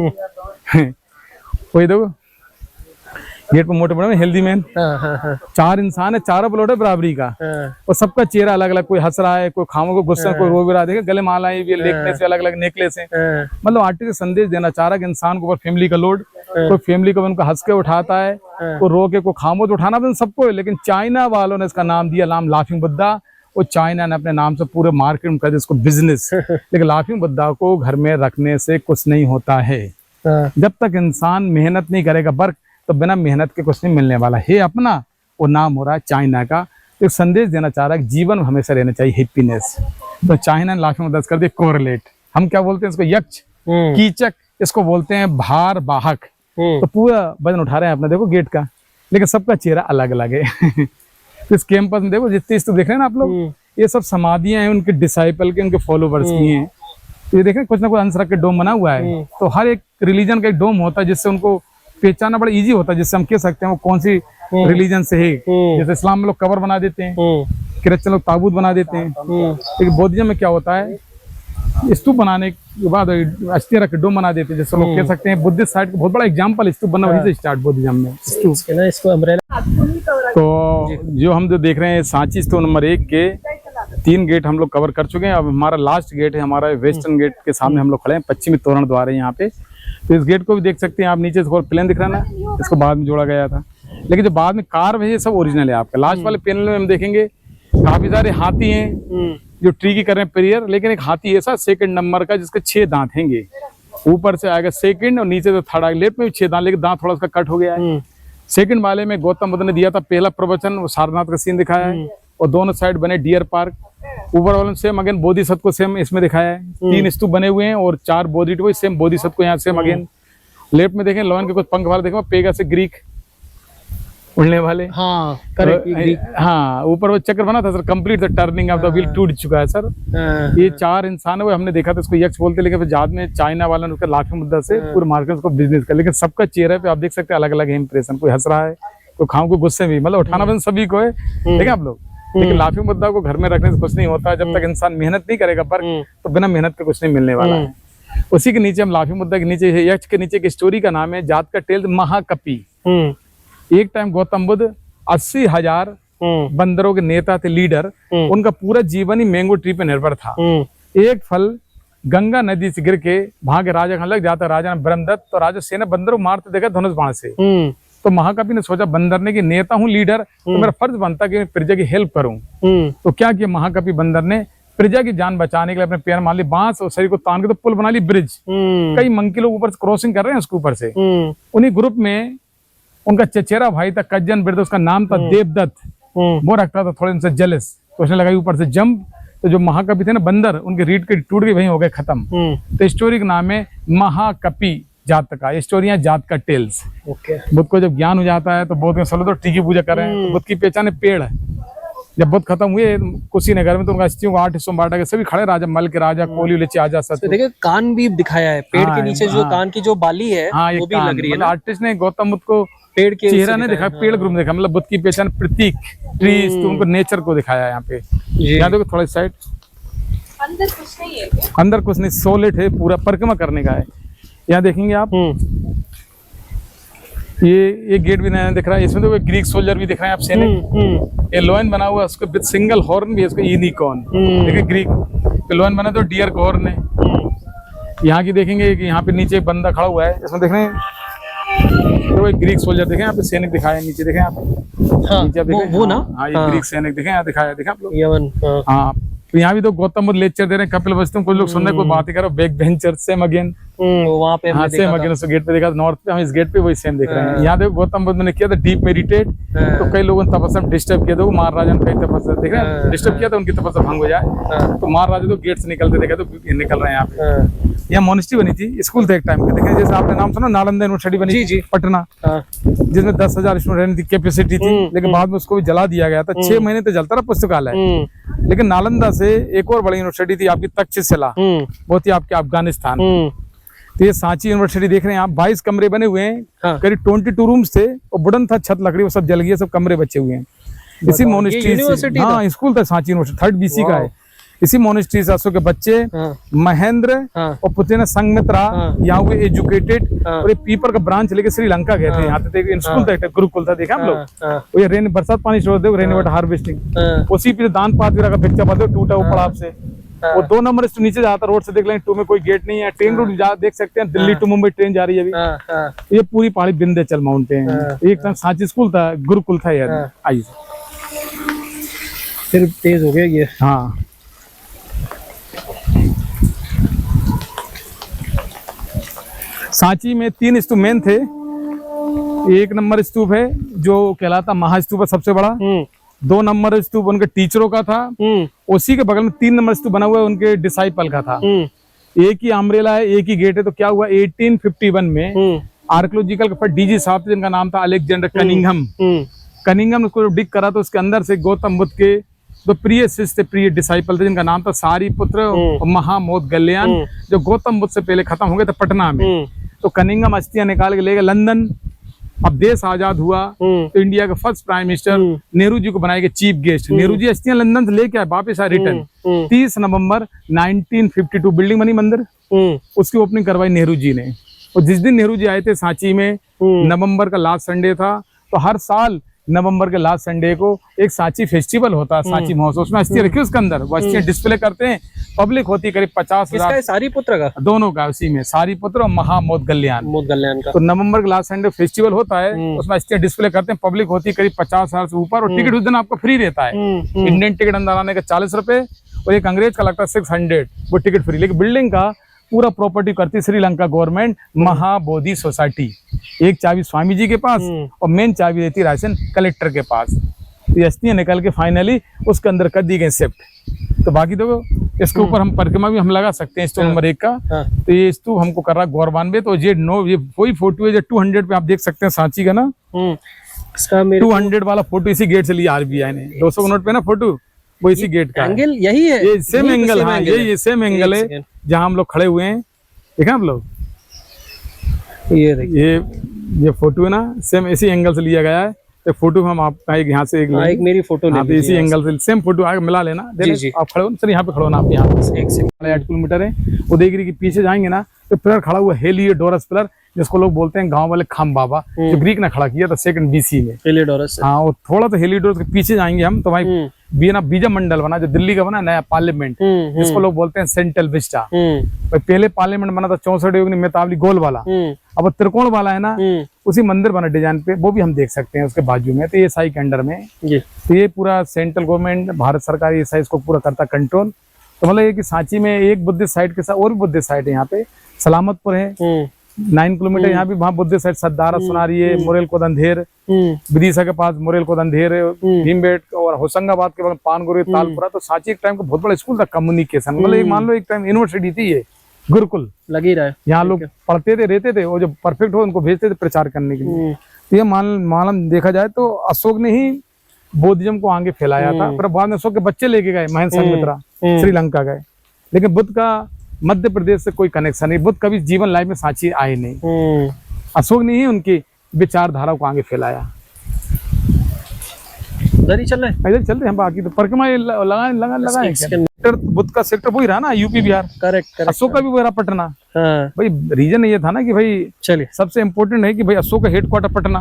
वही देखो गेट पर मोटे बड़े हेल्दी मैन, 4 इंसान है, चारों प्लॉट है बराबरी का। और सबका चेहरा अलग अलग, कोई हंस रहा है, कोई खामों को गुस्सा, कोई रो भी रहा है। गले मालाएं भी, नेकलेस अलग अलग नेकलेस है। मतलब आर्टिस्ट संदेश देना चाह रहा है कि इंसान के ऊपर फैमिली का लोड, कोई फैमिली को उनको हंस के उठाता है, कोई रो के, कोई खामोश उठाना पसंद सबको है। लेकिन चाइना वालों ने इसका नाम दिया नाम लाफिंग बुद्धा। और चाइना ने अपने नाम से पूरे मार्केट में कर दिया इसको बिजनेस। लेकिन लाफिंग बुद्धा को घर में रखने से कुछ नहीं होता है। जब तक इंसान मेहनत नहीं करेगा, वर्क तो बिना मेहनत के कुछ नहीं मिलने वाला है अपना। वो नाम हो रहा है चाइना का। एक संदेश देना चाह रहा है कि जीवन में हमेशा रहना चाहिए हैप्पीनेस। तो चाइना ने लास्ट में मदद कर दी कोरिलेट। हम क्या बोलते हैं इसको, यक्ष, कीचक, इसको बोलते हैं भार वाहक। तो पूरा वजन उठा रहे हैं अपना, देखो गेट का, लेकिन सबका चेहरा अलग अलग है। इस कैंपस में देखो जितने तो देख रहे हैं ना आप लोग, ये सब समाधियां हैं उनके डिसाइपल के, उनके फॉलोवर्स की हैं। ये देख रहे हैं कुछ ना कुछ अंश रख के डोम बना हुआ है। तो हर एक रिलीजन का एक डोम होता है जिससे उनको पहचानना बड़ा इजी होता है, जिससे हम कह सकते हैं वो कौन सी रिलीजन से है। जैसे इस्लाम में लोग कबर बना देते हैं, क्रिश्चियन लोग ताबूत बना देते हैं, लेकिन बौद्धिज्म में क्या होता है, स्तूप बनाने के बाद अस्थि रख के डोम बना देते हैं, जैसे लोग कह सकते हैं बुद्धिस्ट साइड का बहुत बड़ा एग्जाम्पल स्तूप बनना वहीं से स्टार्ट बौद्धिज्म में स्तूप। इसको अम्ब्रेला। तो जो हम जो देख रहे हैं सांची स्तूप नंबर 1 के 3 गेट हम लोग कवर कर चुके हैं। अब हमारा लास्ट गेट है, हमारा वेस्टर्न गेट के सामने हम लोग खड़े हैं, पश्चिमी तोरण द्वार है यहाँ पे। तो इस गेट को भी देख सकते हैं आप, नीचे से प्लेन दिख रहा है ना, इसको बाद में जोड़ा गया था, लेकिन जो बाद में कार है ये सब ओरिजिनल है आपका। लास्ट वाले पैनल में हम देखेंगे काफी सारे हाथी हैं जो ट्री की कर रहे हैं प्रेयर, लेकिन एक हाथी ऐसा 2nd नंबर का जिसके 6 दांत हैंगे, ऊपर से आएगा 2nd और नीचे से 3rd आएगा। लेफ्ट में भी 6 दांत, लेकिन दांत थोड़ा उसका कट हो गया है। 2nd वाले में गौतम बुद्ध ने दिया था पहला प्रवचन, वो सारनाथ का सीन दिखाया है, और दोनों साइड बने डियर पार्क। ऊपर वाले में सेम अगेन बोधिसत्व को सेम इसमें दिखाया है, 3 स्तूप बने हुए हैं और 4 बोधि वही सेम बोधिसत्व को यहाँ सेम अगेन। लेफ्ट में देखें लॉयन के कुछ पंख वाले देखें, पेगा से ग्रीक उड़ने वाले। हाँ करेक्ट। हाँ ऊपर वो चक्र बना था sir, complete the turning of the wheel टूट चुका है सर। ये 4 इंसान है, वो हमने देखा था, इसको यक्ष बोलते, लेकिन फिर बाद में चाइना वाला ने उसका लाखों मुद्दा से पूरे मार्केट उसको बिजनेस कर, लेकिन सबका चेहरे पे आप देख सकते हैं अलग अलग है इंप्रेशन। कोई हंस रहा है, कोई खाओ, कोई गुस्से में, मतलब उठाना पसंद सभी को है, देखें आप लोग। लेकिन लाफी मुद्दा को घर में रखने से कुछ नहीं होता, जब तक इंसान मेहनत नहीं करेगा पर, तो बिना मेहनत के कुछ नहीं मिलने वाला है। उसी के नीचे हम लाफी मुद्दा के नीचे यक्ष के नीचे की स्टोरी का नाम है जात का टेल महाकपि। एक टाइम गौतम बुद्ध 80,000 बंदरों के नेता थे, लीडर, उनका पूरा जीवन ही मैंगो ट्री पे निर्भर था। एक फल गंगा नदी से गिर के वहां के राजा लग जाता, राजा ने ब्रह्मदत्त, तो राजा सेना बंदरों मारते देखा धनुष बाण से। तो महाकपि ने सोचा बंदर ने कि नेता हूँ, लीडर, तो मेरा फर्ज बनता कि मैं प्रजा की हेल्प करूं। तो क्या किया महाकपि बंदर ने, प्रजा की जान बचाने के लिए अपने पैर मान ली बांस और शरीर को तान के तो पुल बना ली, ब्रिज। कई मंकी लोग ऊपर से क्रॉसिंग कर रहे हैं उसके ऊपर से। उन्हीं ग्रुप में उनका चचेरा भाई था, कज्जन वृद्ध, उसका नाम था देवदत्त। वो रखता था थोड़े उनसे जेलस, तो उसने लगाई ऊपर से जंप। तो जो महाकपि थे ना बंदर, उनके रीढ़ के टूट गए, वहीं हो गए खत्म। तो स्टोरी का नाम है महाकपि जात का, स्टोरियां जात का टेल्स। बुद्ध को जब ज्ञान हो जाता है तो बुद्ध चलो तो टीकी पूजा कर रहे हैं, तो बुद्ध की पहचान है पेड़ है। जब बुद्ध खत्म हुए कुशीनगर में, तो उनका अस्थियों को 8 हिस्सों में बांटा गया, सभी खड़े, राजा मल के, राजा कोली लेचे आजा सत। तो देखिए कान भी दिखाया है, पेड़ के नीचे जो कान की जो बाली है वो भी लग रही है। आर्टिस्ट ने गौतम बुद्ध को पेड़ के चेहरा नहीं दिखाया, पेड़ ग्रुप में देखा, मतलब बुद्ध की पहचान प्रतीक ट्रीज, तो उनको नेचर को दिखाया है यहाँ पे। यहाँ देखो थोड़ा साइड, अंदर कुछ नहीं है, अंदर कुछ नहीं, सोलिड है, पूरा परिक्रमा करने का है। यहाँ देखेंगे आप, ये गेट भी नया दिख रहा है, इसमें तो ग्रीक सोल्जर भी दिख रहे हैं आप, सैनिक। ये लोयन बना हुआ है, उसको विद सिंगल हॉर्न भी है, इसको यूनिकॉर्न। देखिए ग्रीक लोयन बना तो डियर का हॉर्न है। यहाँ की देखेंगे कि यहाँ पे नीचे बंदा खड़ा हुआ है, इसमें देख रहे हैं तो एक ग्रीक सोल्जर देखें, यहाँ पे सैनिक दिखाया नीचे, देखें आप। हाँ, नीचे वो ना, हाँ ये ग्रीक सैनिक देखें, यहाँ दिखाया, देखें आप लोग। हाँ तो यहाँ भी तो गौतम बुद्ध लेक्चर दे रहे हैं, कपिल वस्तु, कुछ लोग सुनने को बातें करो, बैक बेंचर सेम अगेन। वहाँ पे हाँ सेम अगेन, उस गेट पे देखा, नॉर्थ पे हम इस गेट पे वही सेम देख रहे हैं। यहाँ देखो गौतम बुद्ध ने किया था डीप मेडिटेट, तो कई लोगों ने तपस्या डिस्टर्ब किया था, महाराजा ने कई तपस्या देख रहे हैं डिस्टर्ब किया था, उनकी तपस्या भंग हो जाए, तो महाराजा तो गेट से निकलते देखा, तो निकल रहे हैं यहाँ पे। यहाँ मोनेस्ट्री बनी थी, स्कूल था एक टाइम पे, देखें जैसे आपने नाम सुना नालंदा यूनिवर्सिटी बनी थी पटना, जिसमें 10,000 स्टूडेंट की कैपेसिटी थी, लेकिन बाद में उसको भी जला दिया गया था। 6 महीने तक जलता रहा पुस्तकालय। लेकिन नालंदा से एक और बड़ी यूनिवर्सिटी थी आपकी तक्षशिला, वो थी आपके अफगानिस्तान। तो ये सांची यूनिवर्सिटी देख रहे हैं आप, 22 कमरे बने हुए हैं, करीब 22 रूम्स थे, और वुडन था, छत लकड़ी, वो सब जल गया, सब कमरे बचे हुए हैं। इसी मोनेस्ट्री, हाँ स्कूल था सांची यूनिवर्सिटी, 3rd BC का है। इसी मोनेस्ट्री से अशोक के बच्चे महेंद्र और पुत्र संगमित्रा यहाँ हुए एजुकेटेड, और एक पीपर का ब्रांच लेके श्रीलंका गए थे। यहाँ पे स्कूल था, गुरुकुल था, देखा हम लोग। ये रेन बरसात पानी छोड़ दे, रेन वाटर हार्वेस्टिंग। उसी पे दान पात्र का पिक्चर पाते टूटा हुआ पड़ा आपसे, वो 2 नंबर से नीचे जाता, रोड से देख लेंगे, 2 में कोई गेट नहीं है। ट्रेन रूट देख सकते हैं, दिल्ली टू मुंबई ट्रेन जा रही है अभी। ये पूरी पहाड़ी विंध्याचल माउंटेन है। एक सांची स्कूल था, गुरुकुल था यार। आइए फिर तेज हो गया ये। हाँ सांची में 3 मेन थे, 1 नंबर स्तूप है जो कहलाता महास्तूप है, सबसे बड़ा। 2 नंबर स्तूप उनके टीचरों का था। उसी के बगल में 3 नंबर स्तूप बना हुआ है उनके डिसाइपल का था। एक ही अम्ब्रेला है, एक ही गेट है। तो क्या हुआ 1851 में आर्कियोलॉजिकल डीजी साहब थे जिनका नाम था अलेक्जेंडर कनिंघम। कनिंघम उसको डिग करा तो उसके अंदर से गौतम बुद्ध के 2 प्रिय शिष्य थे, प्रिय डिसाइपल थे, जिनका नाम था सारीपुत्र और महामोदगल्याण, जो गौतम बुद्ध से पहले खत्म हो गए थे पटना में। तो कनिंघम अस्थियां निकाल के ले गए लंदन। अब देश आजाद हुआ तो इंडिया के first prime minister Nehru ji को बनाए गए चीफ गेस्ट। नेहरू जी अस्थियां लंदन से लेके आए, वापस आए रिटर्न। 30 नवंबर 1952 बिल्डिंग बनी मंदिर, उसकी ओपनिंग करवाई नेहरू जी ने। और जिस दिन नेहरू जी आए थे सांची में, नवंबर का लास्ट संडे था। तो हर साल नवंबर के लास्ट संडे को एक सांची फेस्टिवल होता है, सांची महोत्सव। उसमें अस्थियां रखी उसके अंदर, वो अस्थियां डिस्प्ले करते हैं। पब्लिक होती है करीब 50,000। सारीपुत्र का? दोनों का, उसी में सारीपुत्र और महामोदगल्याण का। तो नवंबर के लास्ट संडे फेस्टिवल होता है, उसमें अस्थियां डिस्प्ले करते हैं। पब्लिक होती है करीब 50,000 से ऊपर। और टिकट उस दिन आपको फ्री रहता है। इंडियन टिकट अंदर आने का 40 रुपए और एक अंग्रेज का लगता है 600, वो टिकट फ्री। लेकिन बिल्डिंग का पूरा प्रॉपर्टी करती श्रीलंका गवर्नमेंट महाबोधि सोसाइटी। एक चाबी स्वामी जी के पास और मेन चाबी रहती राशन कलेक्टर के पास। तो अस्थियां निकल के फाइनली उसके अंदर कर दी गई शिफ्ट। तो बाकी देखो इसके ऊपर हम परिक्रमा भी हम लगा सकते हैं स्तूप नंबर 1 का। तो ये स्तूप हमको कर रहा है गौरवान्वित। तो ये वही फोटो है जो 200 पे आप देख सकते हैं सांची का ना। 200 वाला फोटो इसी गेट से लिया RBI ने। 200 के नोट पे ना फोटो, वो इसी गेट का एंगल यही है, ये सेम एंगल। हाँ ये सेम एंगल है जहाँ हम लोग खड़े हुए हैं, देखा आप लोग। ये देखिए ये फोटो है ना, सेम इसी एंगल से लिया गया है। तो फोटो हम आपका एक यहाँ से एक मेरी फोटो ले इसी एंगल से सेम फोटो आगे मिला लेना। जी। आप खड़े हो सर, यहाँ पे खड़ो ना आप, यहाँ पे 8 किलोमीटर है। उदयगिरी के पीछे जाएंगे ना तो पिलर खड़ा हुआ हेलियोडोरस पिलर, जिसको लोग बोलते हैं गांव वाले खम बाबा, जो ग्रीक ने खड़ा किया था 2nd BC में। हेलियोडोरस। हाँ, और थोड़ा तो हेलियोडोरस के पीछे जाएंगे हम तो भाई बीजा मंडल बना, जो दिल्ली का बना नया पार्लियामेंट, जिसको लोग बोलते हैं सेंट्रल विस्टा। भाई पहले पार्लियामेंट बना था 64 युग में मेतावली गोल वाला। अब त्रिकोण वाला है ना, उसी मंदिर बना डिजाइन पे, वो भी हम देख सकते हैं उसके बाजू में। तो ये साई के अंडर में तो ये पूरा सेंट्रल गवर्नमेंट भारत सरकार ये साइज को पूरा करता कंट्रोल। तो मतलब ये कि सांची में एक बुद्धिस्ट साइट के साथ और भी बुद्धिस्ट साइट है। यहाँ पे सलामतपुर है 9 किलोमीटर, यहाँ भी वहाँ बुद्धिस्ट साइट सद्दारा सुनारी है, मोरेल को अंधेर, विदिशा के पास मोरेल को अंधेर है, भीमबेट और होशंगाबाद के बगल पानगुरी तालपुरा। तो सांची एक टाइम को बहुत बड़ा स्कूल था कम्युनिकेशन, मतलब एक मान लो एक टाइम यूनिवर्सिटी थी ये, गुरुकुल लगी रहा है। यहाँ लोग पढ़ते थे रहते थे, और जो परफेक्ट हो उनको भेजते थे प्रचार करने के लिए। तो ये मालूम देखा जाए तो अशोक ने ही बौद्धिज्म को आगे फैलाया था। फिर बाद में अशोक के बच्चे लेके गए, महेंद्र संघमित्रा श्रीलंका गए। लेकिन बुद्ध का मध्य प्रदेश से कोई कनेक्शन नहीं, बुद्ध कभी जीवन लाइफ में सांची आए नहीं। अशोक ने ही उनकी विचारधारा को आगे फैलाया। उधर ही चल रहे हैं, इधर चल रहे हैं। बाकी तो परिक्रमा लगाए सेक्टर बुद्ध का सेक्टर वही रहा ना, यूपी बिहार। करेक्ट। अशोक का भी वही रहा पटना। भाई रीजन ये था ना कि भाई चलिए सबसे इम्पोर्टेंट है कि भाई अशोक का हेडक्वार्टर पटना।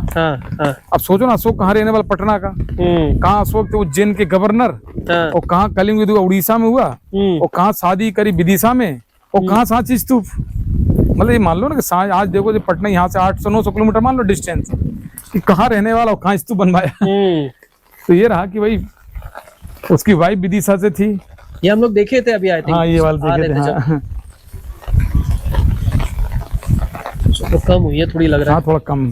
अब सोचो ना, अशोक कहाँ रहने वाला, पटना का। कहाँ अशोक थे उज्जैन के गवर्नर, और कहाँ कलिंग युद्ध उड़ीसा में हुआ, और कहाँ शादी करी विदिशा में, और कहाँ सांची स्तूप। मतलब ये मान लो ना कि आज देखो जो पटना यहाँ से 800-900 किलोमीटर मान लो डिस्टेंस, कि कहाँ रहने वाला और कहाँ स्तूप बनवाया। तो ये रहा कि भाई उसकी वाइफ विदिशा से थी। ये हम लोग देखे थे अभी, आई थिंक। हाँ, ये वाले देखे थे। हाँ। तो कम हुई है थोड़ी, लग रहा है। हाँ, थोड़ा कम।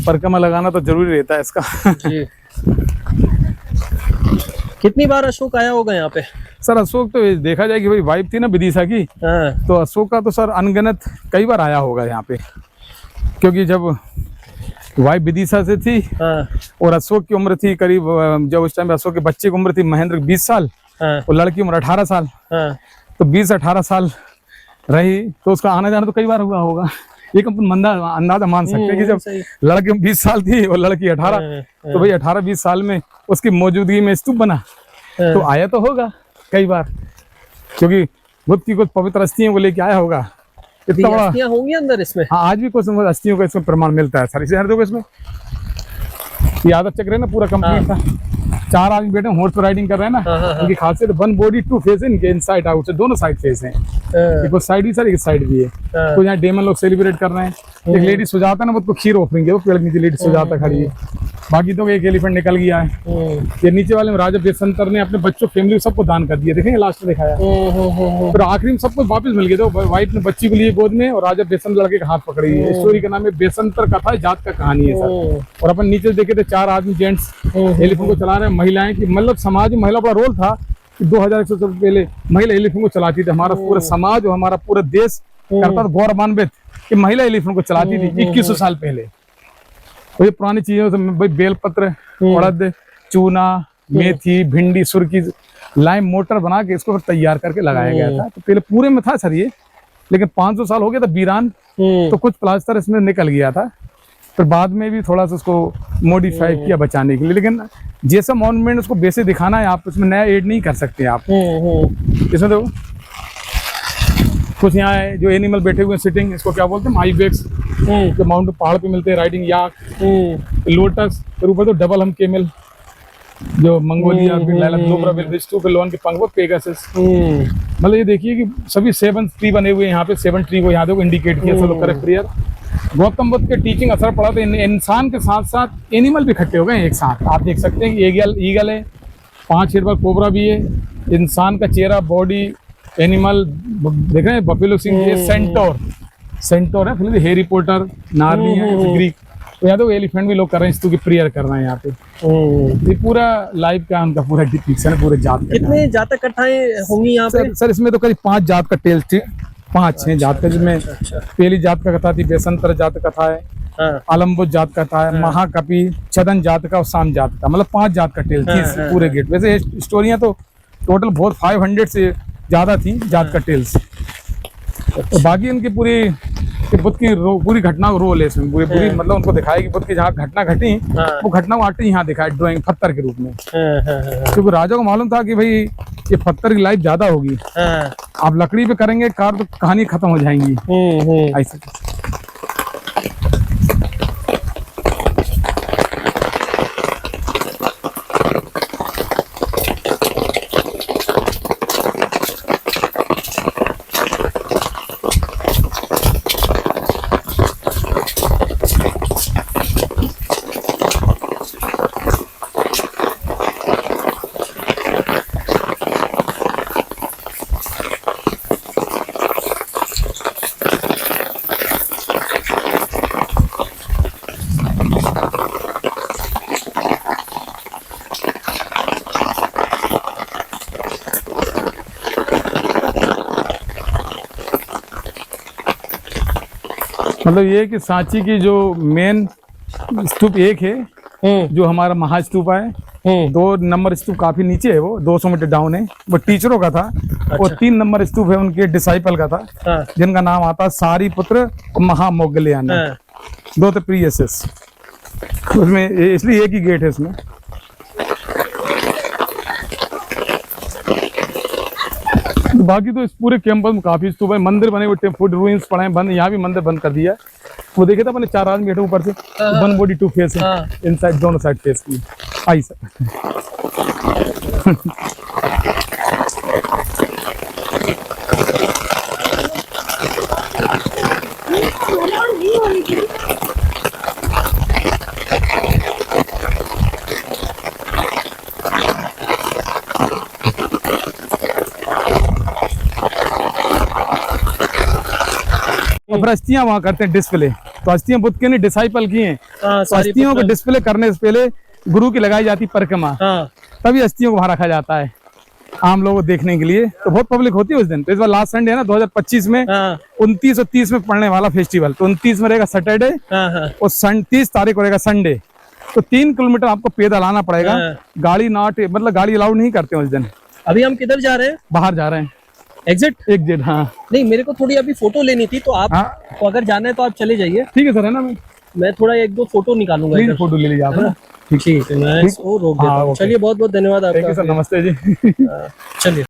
परिक्रमा लगाना तो जरूरी रहता है इसका। जी। कितनी बार अशोक आया होगा यहाँ पे? सर अशोक तो देखा जाए कि भाई वाइफ थी ना विदिशा की, तो अशोक का तो सर अनगिनत कई बार आया होगा यहाँ पे, क्योंकि जब वाइफ विदिशा से थी और अशोक की उम्र थी करीब, जब उस टाइम अशोक के बच्चे की उम्र थी महेंद्र 20 साल और लड़की उम्र 18 साल, तो 20-18 साल रही, तो उसका आना जाना तो कई बार हुआ होगा। एक अपन अंदाजा मान सकते हैं कि जब लड़की 20 साल थी और लड़की 18, तो भाई 18-20 साल में उसकी मौजूदगी में स्तूप बना, तो आया तो होगा। कई बार, क्योंकि बुद्ध की कुछ पवित्र अस्थियों को लेके आया होगा। इतना बड़ा अस्थियां होंगी अंदर इसमें। हाँ, आज भी कुछ अस्थियों का इसमें प्रमाण मिलता है सर। इसे देखो इसमें ये आदत चक्र है ना, पूरा कंप्लीट था। 4 आदमी बैठे हॉर्स पर राइडिंग कर रहे हैं ना। उनकी खासियत 1 बॉडी 2 फेस है इनके, इनसाइड आउट से दोनों साइड फेस हैं। एक साइड भी सर, एक साइड भी है। तो यहाँ डेमन लोग सेलिब्रेट कर रहे हैं। एक लेडी सुजाता ना, वो तो खीर ऑफरिंग है, वो पेड़ नीचे लेडी सुजाता खड़ी है। बाकी तो एक एलिफेंट निकल गया है। ये नीचे वाले में राजा बेसंतर ने अपने बच्चों फैमिली सबको दान कर दिया, देखेंगे लास्ट में दिखाया। फिर आखिरी में सबको वापस मिल गया। तो वाइफ ने बच्ची को लिए गोद में और राजा बेसंतर लड़के का हाथ पकड़ी है। स्टोरी का नाम है बेसंतर कथा जात का कहानी है सर। और अपन नीचे देखे थे 4 आदमी जेंट्स एलिफेंट को चला रहे हैं। महिलाएं की मतलब समाज में महिला बड़ा रोल था कि 2100 से पहले महिला एलिफेंट को चलाती थी। हमारा पूरा समाज और हमारा पूरा देश करता था गौरवान्वित कि महिला एलिफेंट को चलाती थी 2100 साल पहले। और ये पुरानी चीजों से भाई बेलपत्र, उड़द, चूना, मेथी, भिंडी, सुरकी, लाइम मोटर बना के इसको तैयार करके लगाया गया था। तो पहले पूरे में था सर ये, लेकिन 500 साल हो गया था वीरान, तो कुछ प्लास्टर इसमें निकल गया था। फिर बाद में भी थोड़ा सा उसको मॉडिफाई किया बचाने के लिए, लेकिन जैसा मॉन्यूमेंट उसको बेसे दिखाना है, आप उसमें नया ऐड नहीं कर सकते आप। इसमें देखो कुछ यहाँ है जो एनिमल बैठे हुए हैं सिटिंग, इसको क्या बोलते हैं, आइबेक्स, जो माउंट पहाड़ पे मिलते हैं, राइडिंग याक, लोटस, फिर ऊपर तो डबल हम केमल, जो मंगोलिया, लोन के पंख, पेगासस। मतलब ये देखिए कि सभी 7 ट्री बने हुए हैं यहाँ पे। 7 ट्री को यहाँ देखो इंडिकेट किया सब करेक्ट क्लियर। गौतम बुद्ध के टीचिंग असर पड़ा तो इंसान के साथ साथ एनिमल भी इकट्ठे हो गए एक साथ। आप देख सकते हैं कि ईगल है, 5 हेड पर कोबरा भी है, इंसान का चेहरा, बॉडी, एनिमल देख रहे हैं, बफेलो सिंह, सेंटोर है, फिर हैरी पॉटर, नार्नी है, ग्रीक। तो यहाँ तो एलिफेंट भी लोग कर रहे हैं, इसकी प्रेयर कर रहे हैं यहाँ पे। ये पूरा लाइफ का उनका पूरा डिपिक्शन है, पूरे जात का। कितने जात कथाएं होंगी यहाँ पे? सर इसमें तो करीब 5 जात का टेल थी, 5-6 जात का, जिसमें पहली जात का कथा थी बेसंतर जात कथा है, आलम्बुज जात कथा है, महाकपि, छदन जात का और शाम जात का, मतलब 5 जात का टेल थी पूरे गेट। वैसे स्टोरियां तो टोटल बहुत 500 से ज्यादा थी जात का टेल्स। तो बाकी उनकी पूरी बुद्ध की पूरी घटना को रोल है इसमें, पूरी मतलब उनको दिखाया कि बुद्ध की जहाँ घटना घटी वो घटना को आटे यहाँ दिखाया ड्राइंग पत्थर के रूप में। क्योंकि राजा को मालूम था कि भाई ये पत्थर की लाइफ ज्यादा होगी, आप लकड़ी पे करेंगे कार तो कहानी खत्म हो जाएंगी ऐसे। मतलब ये कि सांची की जो मेन स्तूप एक है जो हमारा महास्तूप है। 2 नंबर स्तूप काफी नीचे है, वो 200 मीटर डाउन है, वो टीचरों का था। और 3 नंबर स्तूप है उनके डिसाइपल का था, जिनका नाम आता है सारीपुत्र और महामौगल्यान। 2 तो प्रियसेस उसमें, इसलिए एक ही गेट है इसमें। बाकी तो इस पूरे कैंपस में काफी स्तूप है, मंदिर बने हुए, फूड रूइंस पड़े हैं बंद, यहाँ भी मंदिर बंद कर दिया है। वो देखे था मैंने 4 आदमी बैठे ऊपर से, 1 बॉडी 2 फेस है, इनसाइड दोनों साइड फेस की आई सर। और अस्थियां वहां करते हैं डिस्प्ले, तो अस्थियां बुद्ध के ने डिसाइपल की हैं, तो अस्थियों को डिस्प्ले करने से पहले गुरु की लगाई जाती परिक्रमा, तभी अस्थियों को वहां रखा जाता है आम लोगों को देखने के लिए। तो बहुत पब्लिक होती है उस दिन। तो इस बार लास्ट संडे है ना 2025 में, 29 और 30 में पड़ने वाला फेस्टिवल। तो 29 में रहेगा सैटरडे और 30 तारीख को रहेगा संडे। तो 3 किलोमीटर आपको पैदल आना पड़ेगा, गाड़ी मतलब गाड़ी अलाउड नहीं करते उस दिन। अभी हम किधर जा रहे हैं? बाहर जा रहे हैं, एग्जिट। हाँ नहीं, मेरे को थोड़ी अभी फोटो लेनी थी, तो आप तो अगर जाना है तो आप चले जाइए। ठीक है सर, है ना, मैं थोड़ा 1-2 फोटो निकालूंगा। फोटो ले लीजिए आप। ठीक है, मैं इसको रोक देता हूँ। चलिए, बहुत बहुत धन्यवाद आपका। सर, नमस्ते जी। चलिए।